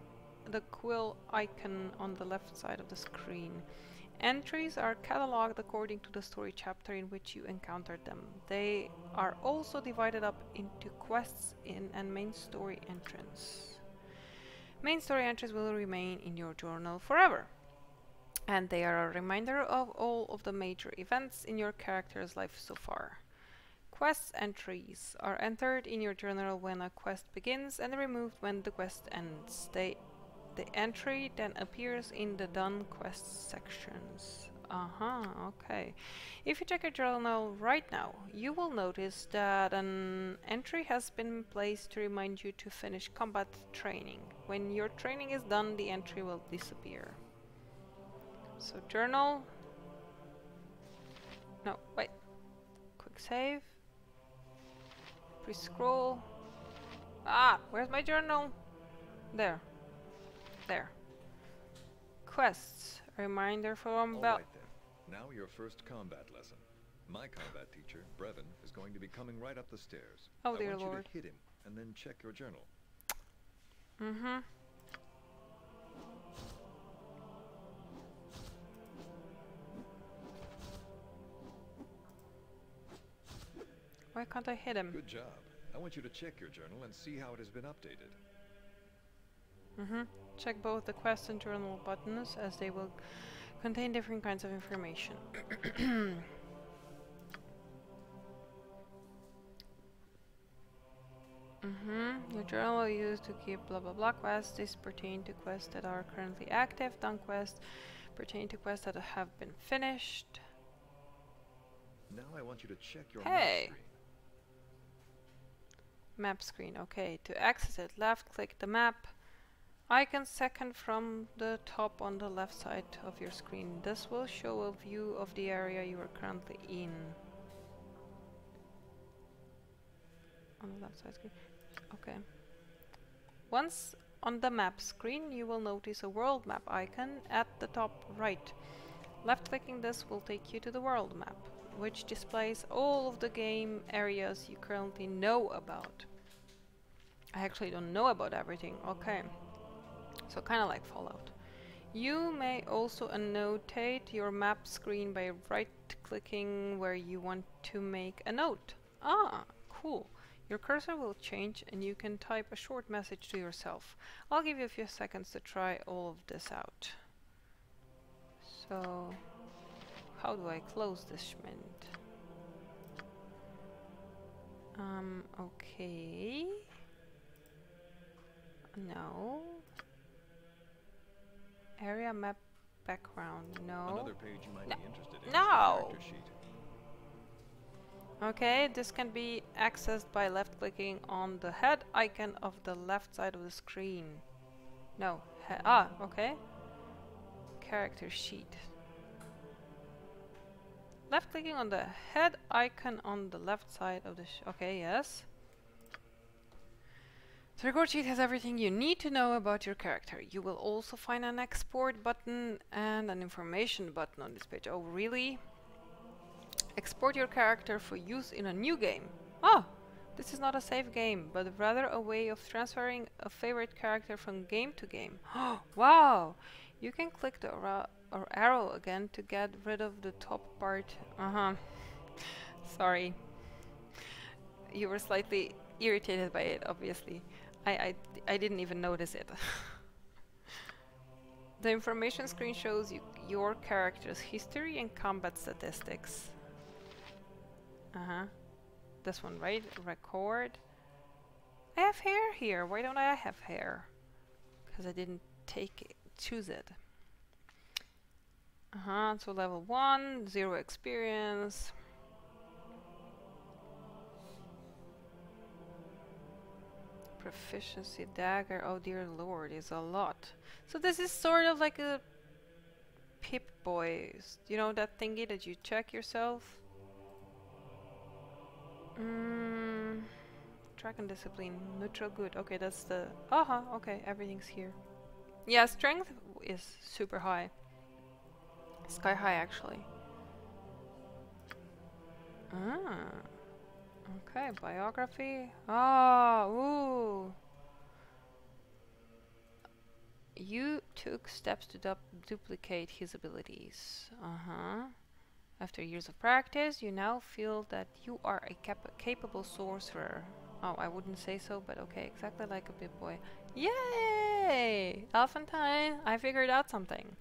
the quill icon on the left side of the screen. Entries are catalogued according to the story chapter in which you encountered them. They are also divided up into quests and main story entrance. Main story entries will remain in your journal forever, and they are a reminder of all of the major events in your character's life so far. Quest entries are entered in your journal when a quest begins and removed when the quest ends. The entry then appears in the done quest sections. Okay. If you check your journal right now, you will notice that an entry has been placed to remind you to finish combat training. When your training is done, the entry will disappear. So journal. No, wait. Quick save. Pre-scroll. Ah, where's my journal? There. There. Quests. A reminder from All right then. Now your first combat lesson. My combat teacher, Brevin, is going to be coming right up the stairs. Oh dear I want lord. you to hit him and then check your journal. Why can't I hit him? Good job. I want you to check your journal and see how it has been updated. Check both the quest and journal buttons, as they will contain different kinds of information. Your journal will use to keep blah blah blah quests. These pertain to quests that are currently active. Done quests pertain to quests that have been finished. Now I want you to check your Hey! map screen. Map screen, okay. To access it, left click the map icon second from the top on the left side of your screen. This will show a view of the area you are currently in. On the left side screen. Okay. Once on the map screen, you will notice a world map icon at the top right. Left clicking this will take you to the world map, which displays all of the game areas you currently know about. I actually don't know about everything. Okay. So kind of like Fallout. You may also annotate your map screen by right-clicking where you want to make a note. Ah, cool. Your cursor will change and you can type a short message to yourself. I'll give you a few seconds to try all of this out. So, how do I close this schmint? Okay. No. Area map background, no. Another page you might be interested in is No! the character sheet. Okay, this can be accessed by left-clicking on the head icon of the left side of the screen. No, okay. Character sheet. Left-clicking on the head icon on the left side of the okay, yes. The record sheet has everything you need to know about your character. You will also find an export button and an information button on this page. Oh, really? Export your character for use in a new game. Oh, this is not a save game, but rather a way of transferring a favorite character from game to game. Wow! You can click the arrow again to get rid of the top part. Sorry. You were slightly irritated by it, obviously. I didn't even notice it. The information screen shows you your character's history and combat statistics. This one, right? Record. I have hair here. Why don't I have hair? Because I didn't choose it. So level 1, 0 experience. Proficiency dagger, oh dear lord, is a lot. So this is sort of like a Pip-Boy, you know that thingy that you check yourself? Track and discipline, neutral good, okay, that's the... okay, everything's here. Yeah, strength is super high. Sky high, actually. Okay, biography. Ooh. You took steps to duplicate his abilities. After years of practice, you now feel that you are a capable sorcerer. Oh, I wouldn't say so, but okay, exactly like a Pip-Boy. Yay! Elephantine, I figured out something.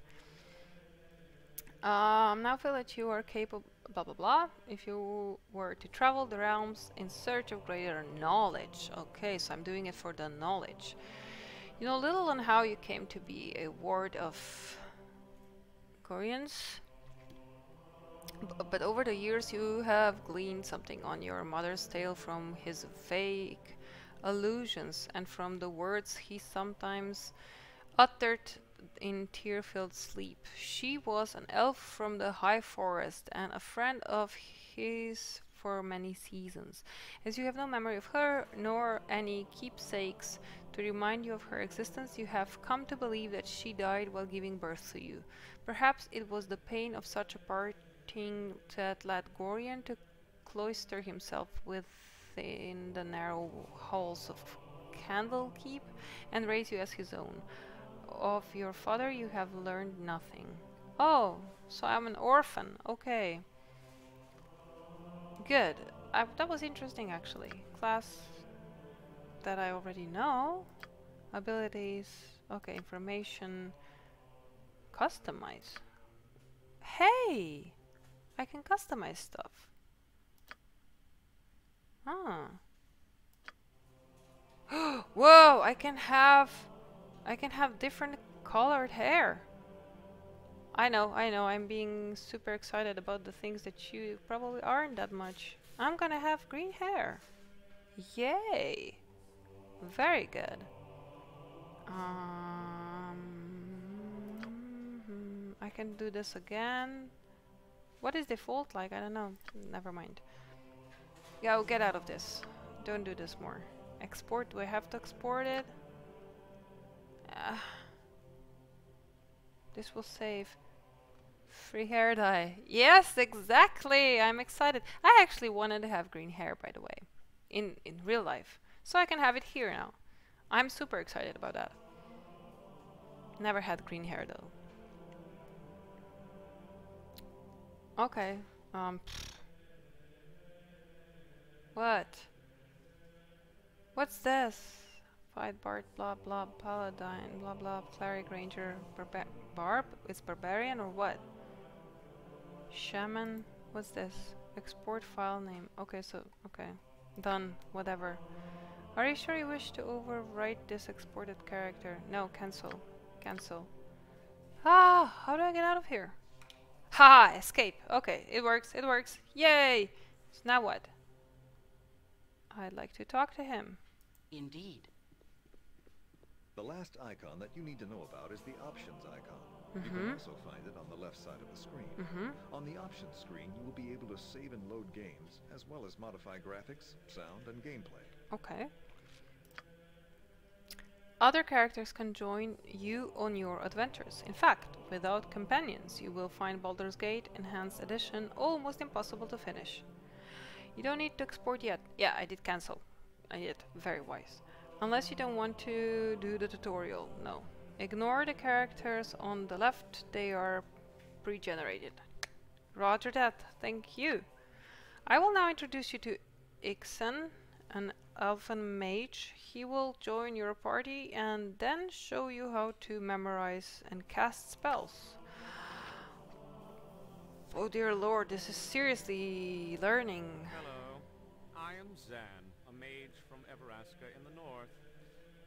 Now feel that you are capable, blah blah blah, if you were to travel the realms in search of greater knowledge. Okay, so I'm doing it for the knowledge. You know little on how you came to be a ward of Corians, but over the years you have gleaned something on your mother's tale from his vague allusions and from the words he sometimes uttered in tear-filled sleep. She was an elf from the high forest and a friend of his for many seasons. As you have no memory of her nor any keepsakes to remind you of her existence, you have come to believe that she died while giving birth to you. Perhaps it was the pain of such a parting that led Gorian to cloister himself within the narrow halls of Candlekeep and raise you as his own. Of your father you have learned nothing. Oh, so I'm an orphan. Okay. Good. That was interesting actually. Class that I already know. Abilities. Okay, information. Customize. Hey! I can customize stuff. Whoa! I can have different colored hair. I know, I'm being super excited about the things that you probably aren't that much. I'm gonna have green hair. Yay! Very good. I can do this again. What is default like? I don't know. Never mind. Go, get out of this. Don't do this more. Export, do I have to export it? This will save. Free hair dye. Yes, exactly. I'm excited. I actually wanted to have green hair, by the way, in real life, so I can have it here now. I'm super excited about that. Never had green hair though. Okay. What? What's this? Fight Bart, blah blah, Paladin, blah blah, Cleric, Ranger, Barb? It's Barbarian or what? Shaman? What's this? Export file name. Okay, so, okay. Done. Whatever. Are you sure you wish to overwrite this exported character? No, cancel. Cancel. Ah, how do I get out of here? Haha, escape. Okay, it works, it works. Yay! So now what? I'd like to talk to him. Indeed. The last icon that you need to know about is the options icon. You can also find it on the left side of the screen. On the options screen, you will be able to save and load games, as well as modify graphics, sound, and gameplay. Okay. Other characters can join you on your adventures. In fact, without companions, you will find Baldur's Gate Enhanced Edition almost impossible to finish. You don't need to export yet. Yeah, I did cancel. I did. Very wise. Unless you don't want to do the tutorial. No. Ignore the characters on the left. They are pre-generated. Roger that. Thank you. I will now introduce you to Ixen, an elven mage. He will join your party and then show you how to memorize and cast spells. Oh dear lord, this is seriously learning. Hello, I am Zan, a mage from Everaska in the north.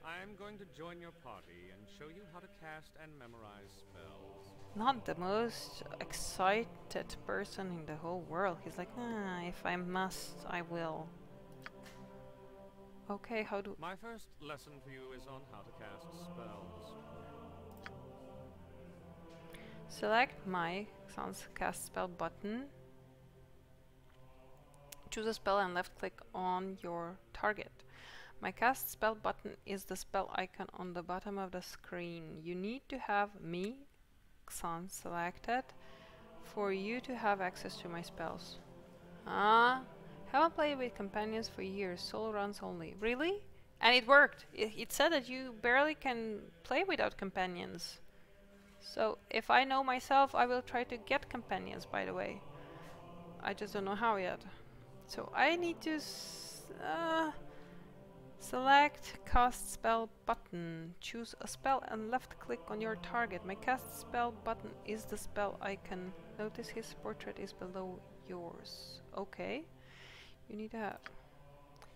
I am going to join your party and show you how to cast and memorize spells. Not the most excited person in the whole world. He's like, if I must, I will. Okay, how do... My first lesson for you is on how to cast spells. Select my Sans cast spell button. Choose a spell and left click on your target. My cast spell button is the spell icon on the bottom of the screen. You need to have me, Xan, selected for you to have access to my spells. Haven't played with companions for years, solo runs only. Really? And it worked. It said that you barely can play without companions. So if I know myself, I will try to get companions, by the way. I just don't know how yet. So I need to select cast spell button. Choose a spell and left click on your target. My cast spell button is the spell icon. Notice his portrait is below yours. Okay. You need to have...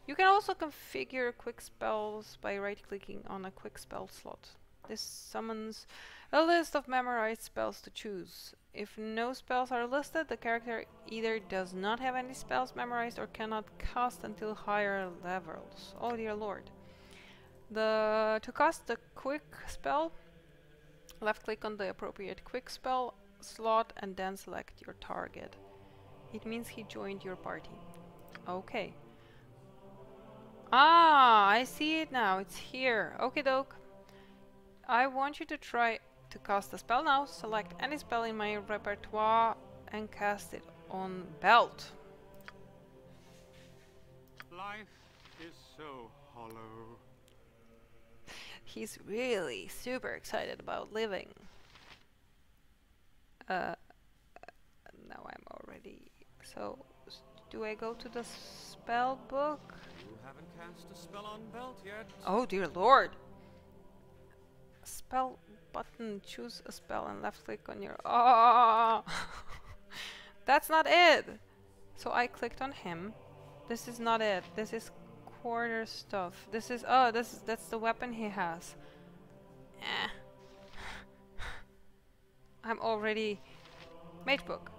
You can also configure quick spells by right clicking on a quick spell slot. This summons a list of memorized spells to choose. If no spells are listed, the character either does not have any spells memorized or cannot cast until higher levels. Oh dear lord. To cast the quick spell, left click on the appropriate quick spell slot and then select your target. It means he joined your party. Okay. Ah, I see it now. It's here. Okay, doke. I want you to try to cast the spell now. Select any spell in my repertoire and cast it on Belt. Life is so hollow. He's really super excited about living. Now I'm already... So, do I go to the spell book? You haven't cast a spell on Belt yet. Oh dear lord. Spell button, choose a spell and left click on your... Oh! That's not it! So I clicked on him. This is not it. This is quarter stuff. This is... Oh, that's the weapon he has. Eh. I'm already... Mage book.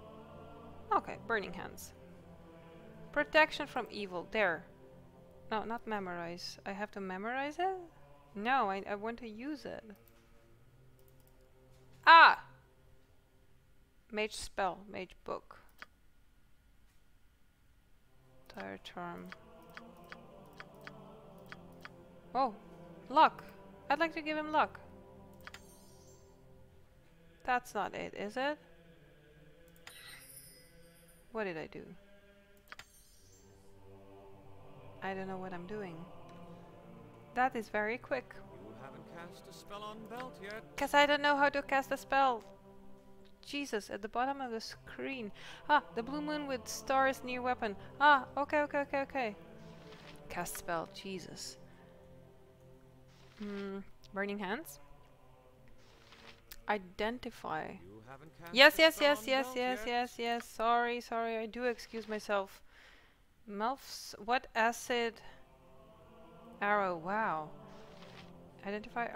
Okay, burning hands. Protection from evil. There. No, not memorize. I have to memorize it? No, I want to use it. Ah! Mage spell. Mage book. Tire charm. Oh, luck. I'd like to give him luck. That's not it, is it? What did I do? I don't know what I'm doing. That is very quick. You haven't cast a spell on Belt yet. Because I don't know how to cast a spell. Jesus, at the bottom of the screen. Ah, the blue moon with stars near weapon. Ah, okay, okay, okay, okay. Cast spell, Jesus. Burning hands. Identify. You haven't cast Yes, a yes, spell yes, on yes, Belt yes, yet. yes, yes. Sorry, sorry, I do excuse myself. Melf's what acid arrow? Wow. Identify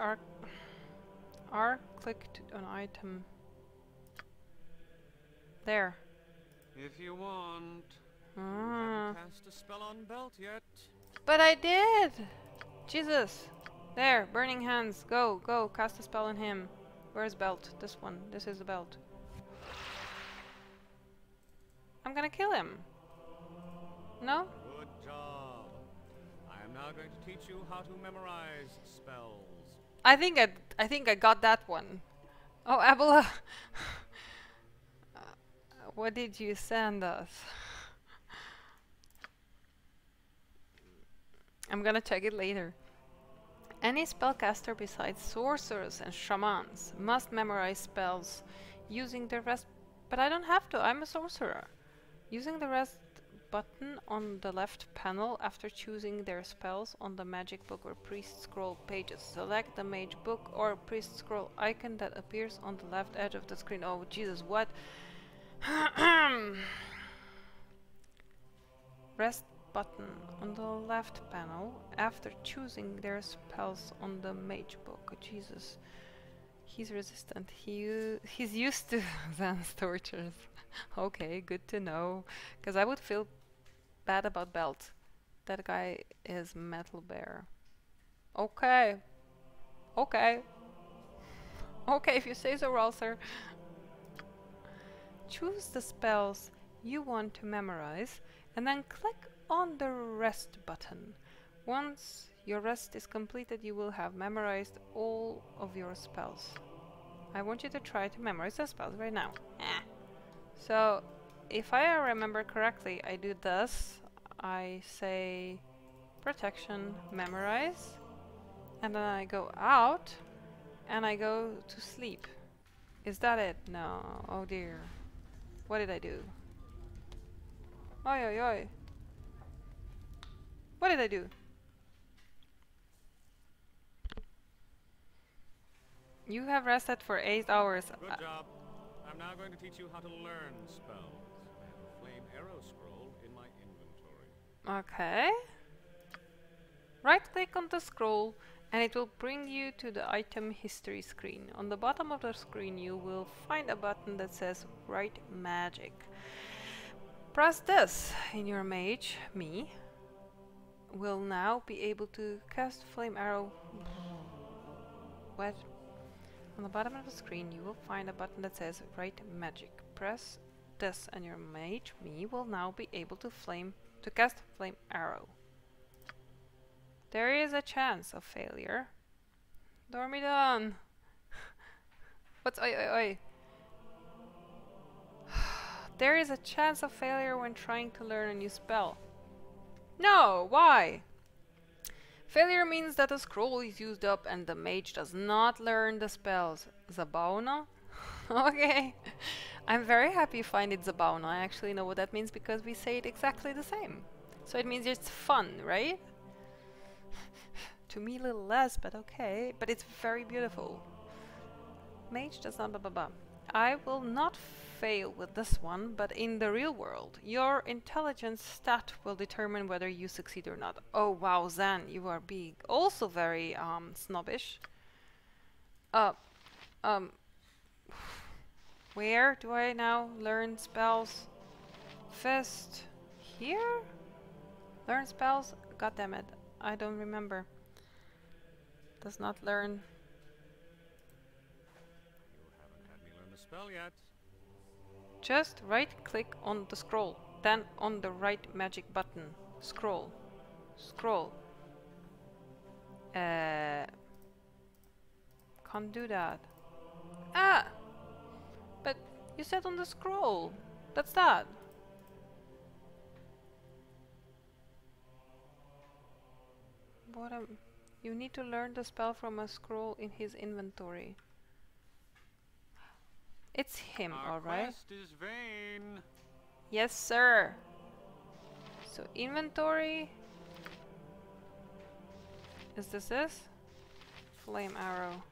R clicked on item. There. If you want. You Ah. haven't cast a spell on Belt yet. But I did! Jesus. There, burning hands. Go, go, cast a spell on him. Where's Belt? This one. This is the Belt. I'm gonna kill him. No? Good job. I am now going to teach you how to memorize spells. I think I got that one. Oh, Abela. What did you send us? I'm gonna check it later. Any spellcaster besides sorcerers and shamans must memorize spells using the rest, but I don't have to, I'm a sorcerer. Using the rest button on the left panel after choosing their spells on the magic book or priest scroll pages. Select the mage book or priest scroll icon that appears on the left edge of the screen. Oh Jesus, what? Rest button on the left panel after choosing their spells on the mage book. Oh, Jesus. He's resistant. He's used to Zan's tortures. Okay, good to know. Because I would feel bad about Belt. That guy is Metal Bear. Okay. Okay. Okay, if you say so, Ralser. Choose the spells you want to memorize and then click on the rest button. Once your rest is completed, you will have memorized all of your spells. I want you to try to memorize the spells right now. So, if I remember correctly, I do this. I say protection, memorize, and then I go out and I go to sleep. Is that it? No. Oh dear. What did I do? Oi, oi, oi. What did I do? You have rested for 8 hours. Good job. I'm now going to teach you how to learn spells. I have a flame arrow scroll in my inventory. Okay. Right click on the scroll and it will bring you to the item history screen. On the bottom of the screen you will find a button that says Write Magic. Press this and your mage, me, will now be able to cast flame arrow. What? On the bottom of the screen you will find a button that says Write Magic. Press this and your mage, me, will now be able to cast flame arrow. There is a chance of failure. Dormidon! What's oi oi oi? There is a chance of failure when trying to learn a new spell. No! Why? Failure means that a scroll is used up and the mage does not learn the spells. Zabauna? Okay. I'm very happy you find it Zabauna. I actually know what that means because we say it exactly the same. So it means it's fun, right? To me a little less, but okay. But it's very beautiful. Mage does not blah blah blah. I will not fail with this one, but in the real world, your intelligence stat will determine whether you succeed or not. Oh wow, Zan, you are being also very snobbish. Where do I now learn spells? Fist. Here? Learn spells? God damn it, I don't remember. Does not learn. You haven't had me learn the spell yet. Just right click on the scroll, then on the right magic button. Scroll. Scroll. Can't do that. Ah! But you said on the scroll. That's that. What am... You need to learn the spell from a scroll in his inventory. It's him, alright? quest is vain. Yes, sir. So inventory. Is this? Flame arrow.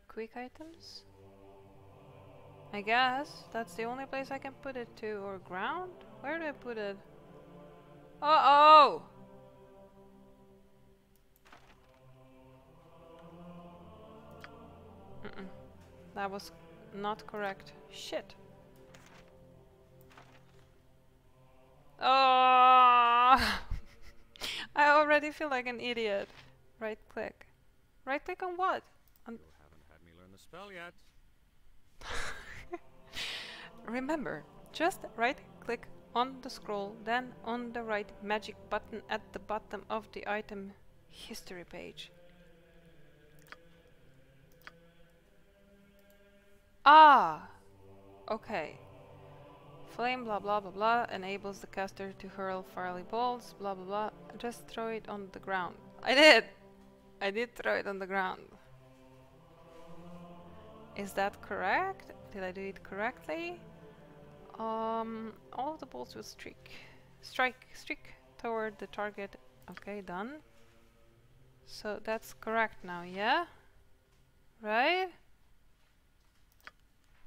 Quick items? I guess that's the only place I can put it to. Or ground? Where do I put it? Uh-oh! That was not correct. Shit. Oh! I already feel like an idiot. Right click. Right click on what? On You haven't had me learn the spell yet. Remember, just right click on the scroll, then on the right magic button at the bottom of the item history page. Ah! Okay. Flame blah blah blah blah enables the caster to hurl fiery bolts, blah blah blah. Just throw it on the ground. I did! I did throw it on the ground. Is that correct? Did I do it correctly? All of the bolts will streak toward the target. Okay, done. So that's correct now, yeah? Right?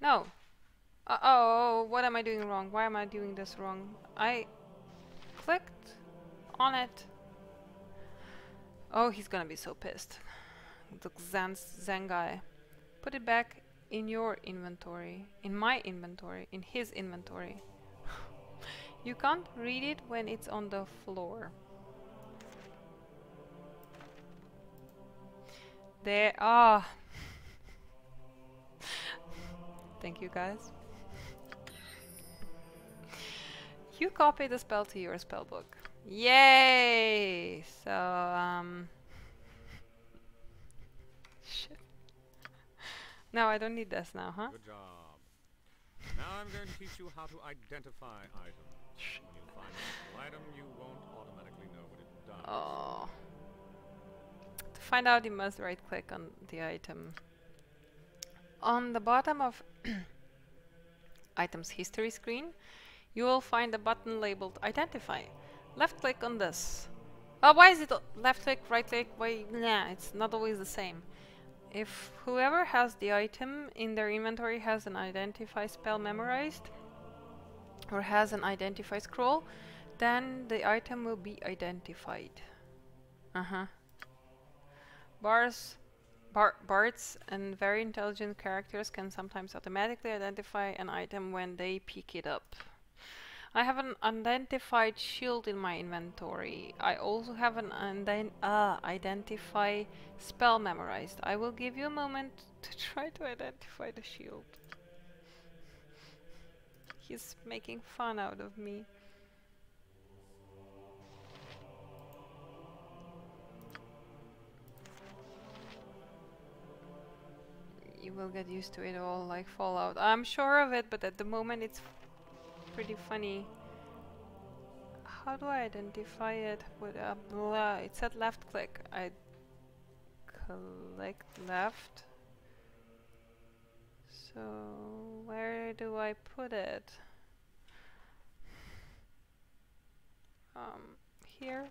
No. Uh-oh, what am I doing wrong? Why am I doing this wrong? I clicked on it. Oh, he's gonna be so pissed. The Zen guy. Put it back in your inventory. In my inventory. In his inventory. You can't read it when it's on the floor. There. Ah. Thank you, guys. You copy the spell to your spellbook. Yay! So, shit. No, I don't need this now, huh? Good job. Now I'm going to teach you how to identify items. When you find a useful item, you won't automatically know what it does. Oh. To find out, you must right-click on the item. On the bottom of item's history screen, you will find a button labeled Identify. Left-click on this. Oh, why is it left-click, right-click? Why? Nah, it's not always the same. If whoever has the item in their inventory has an Identify spell memorized, or has an Identify scroll, then the item will be identified. Bards and very intelligent characters can sometimes automatically identify an item when they pick it up. I have an unidentified shield in my inventory. I also have an identify spell memorized. I will give you a moment to try to identify the shield. He's making fun out of me. You will get used to it all like Fallout. I'm sure of it, but at the moment it's pretty funny. How do I identify it? With blah. It said left click. I click left. So where do I put it? Here.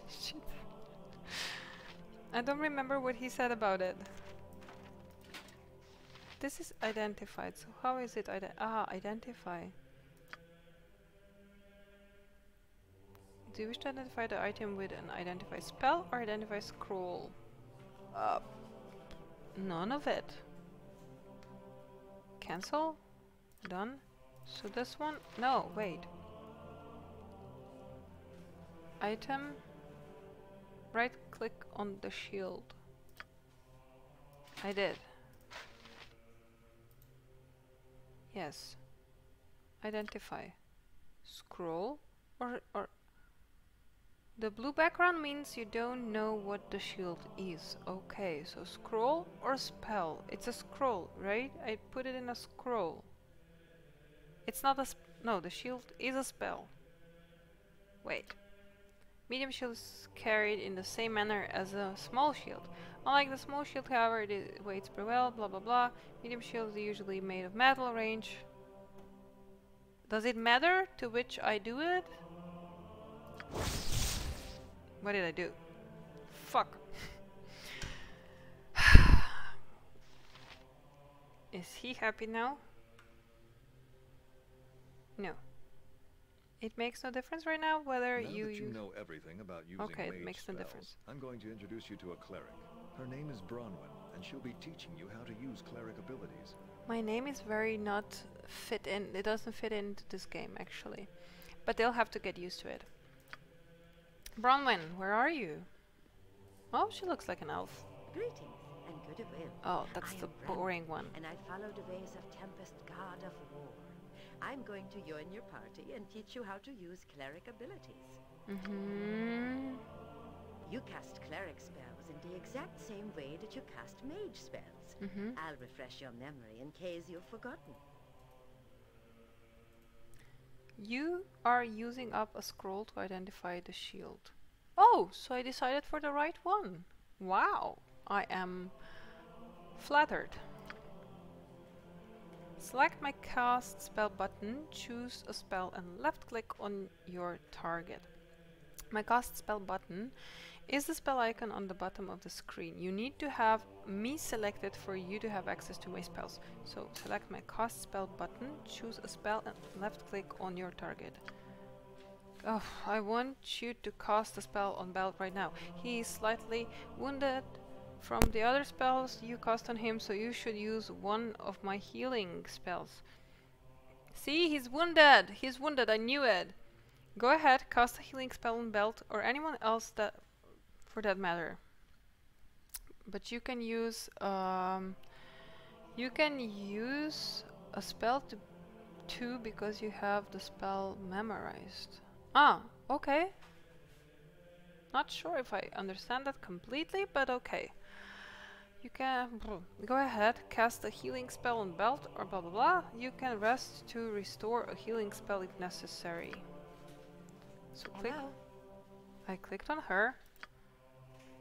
Shit. I don't remember what he said about it. This is identified, so how is it identify? Do you wish to identify the item with an identify spell or identify scroll? None of it. Cancel? Done? So this one? No, wait. Item. Right click on the shield. I did. Yes. Identify. Scroll or the blue background means you don't know what the shield is. Okay, so scroll or spell? It's a scroll, right? I put it in a scroll. It's not a No, the shield is a spell. Wait. Medium shield is carried in the same manner as a small shield. Unlike the small shield, however, it weights per well, blah blah blah. Medium shield is usually made of metal range. Does it matter to which I do it? What did I do? Fuck. Is he happy now? No. It makes no difference right now whether Now you that use... you know everything about using Okay, mage it makes no spells, difference. I'm going to introduce you to a cleric. Her name is Bronwyn, and she'll be teaching you how to use cleric abilities. My name is very not fit in. It doesn't fit into this game, actually. But they'll have to get used to it. Bronwyn, where are you? Oh, she looks like an elf. Greetings and goodwill. Oh, that's I the am Bran, boring one. and I follow the ways of Tempest, God of War. I'm going to join your party and teach you how to use cleric abilities. Mm-hmm. You cast cleric spells in the exact same way that you cast mage spells. Mm-hmm. I'll refresh your memory in case you've forgotten. You are using up a scroll to identify the shield. Oh, so I decided for the right one. Wow, I am flattered. Select my cast spell button, choose a spell and left click on your target. My cast spell button is the spell icon on the bottom of the screen. You need to have me selected for you to have access to my spells. So select my cast spell button, choose a spell and left click on your target. Oh, I want you to cast a spell on Baldur right now. He is slightly wounded from the other spells you cast on him, so you should use one of my healing spells. See, he's wounded! He's wounded, I knew it! Go ahead, cast a healing spell on Baldur or anyone else that, for that matter. But you can use a spell to 2 because you have the spell memorized. Ah, okay. Not sure if I understand that completely, but okay. You can go ahead, cast a healing spell on Baldur or blah blah blah. You can rest to restore a healing spell if necessary. So click. I clicked on her.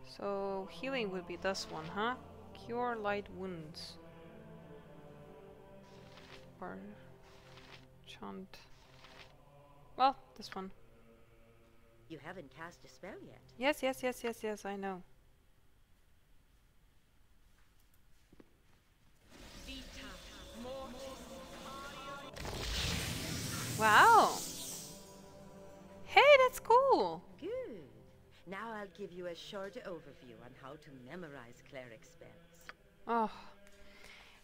So healing would be this one, huh? Cure light wounds. Or chant. Well, this one. You haven't cast a spell yet. Yes, I know. Wow! Hey, that's cool! Good. Now I'll give you a short overview on how to memorize cleric spells. Oh.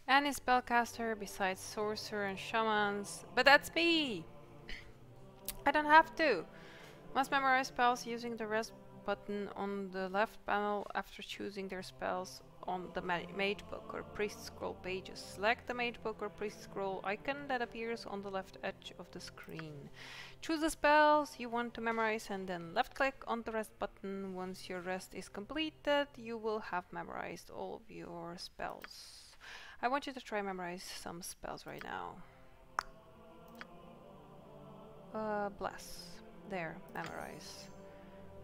Any spellcaster besides sorcerer and shamans. But that's me! I don't have to. Must memorize spells using the rest button on the left panel after choosing their spells on the mage book or priest scroll pages. Select the mage book or priest scroll icon that appears on the left edge of the screen. Choose the spells you want to memorize and then left click on the rest button. Once your rest is completed, you will have memorized all of your spells. I want you to try memorize some spells right now. Bless. There, memorize.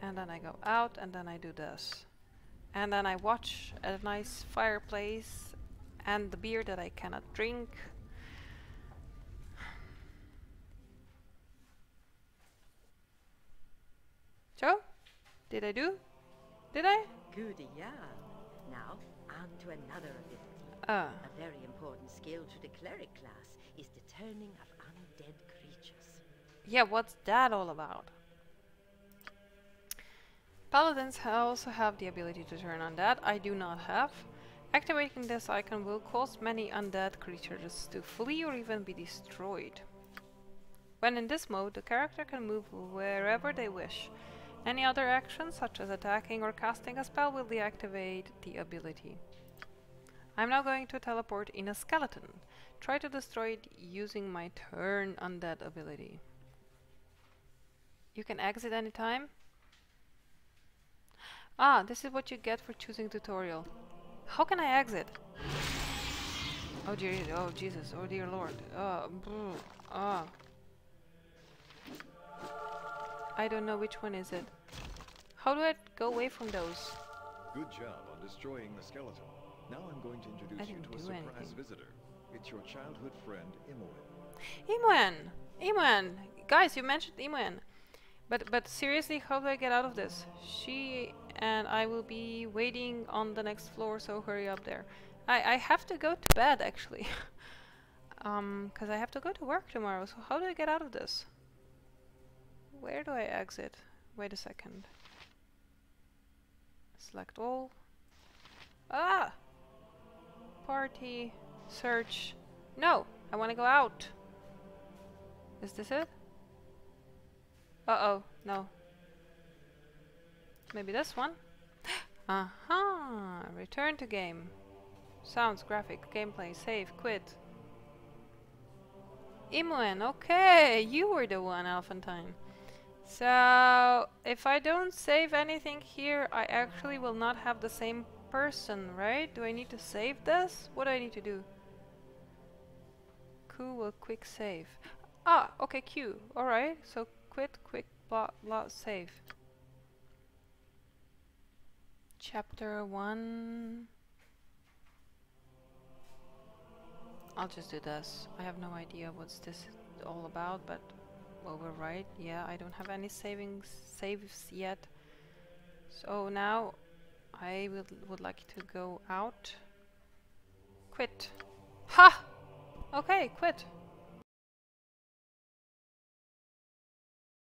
And then I go out and then I do this. And then I watch a nice fireplace and the beer that I cannot drink. So, did I do? Did I? Goody, yeah. Now, on to another ability. A very important skill to the cleric class is the turning of undead creatures. Yeah, what's that all about? Paladins also have the ability to turn undead. I do not have. Activating this icon will cause many undead creatures to flee or even be destroyed. When in this mode, the character can move wherever they wish. Any other action, such as attacking or casting a spell, will deactivate the ability. I'm now going to teleport in a skeleton. Try to destroy it using my turn undead ability. You can exit anytime. Ah, this is what you get for choosing tutorial. How can I exit? Oh dear, oh Jesus, oh dear Lord. I don't know which one is it. How do I go away from those? Good job on destroying the skeleton. Now I'm going to introduce you to a surprise visitor. It's your childhood friend, Imoen. Imoen! Guys, you mentioned Imoen. But seriously, how do I get out of this? She and I will be waiting on the next floor, so hurry up there. I have to go to bed, actually. Because I have to go to work tomorrow, so how do I get out of this? Where do I exit? Wait a second. Select all. Ah! Party. Search. No! I want to go out. Is this it? Uh-oh. No. Maybe this one? Aha! Return to game. Sounds, graphic, gameplay, save, quit. Imoen, okay! You were the one, Alphantine. So, if I don't save anything here, I actually will not have the same person, right? Do I need to save this? What do I need to do? Q will quick save. Ah, okay, Q. Alright, so quit, quick, blah, blah, save. Chapter 1. I'll just do this. I have no idea what's this all about, but overwrite. Yeah, I don't have any saves yet. So now I would like to go out. Quit. Ha! Okay, quit.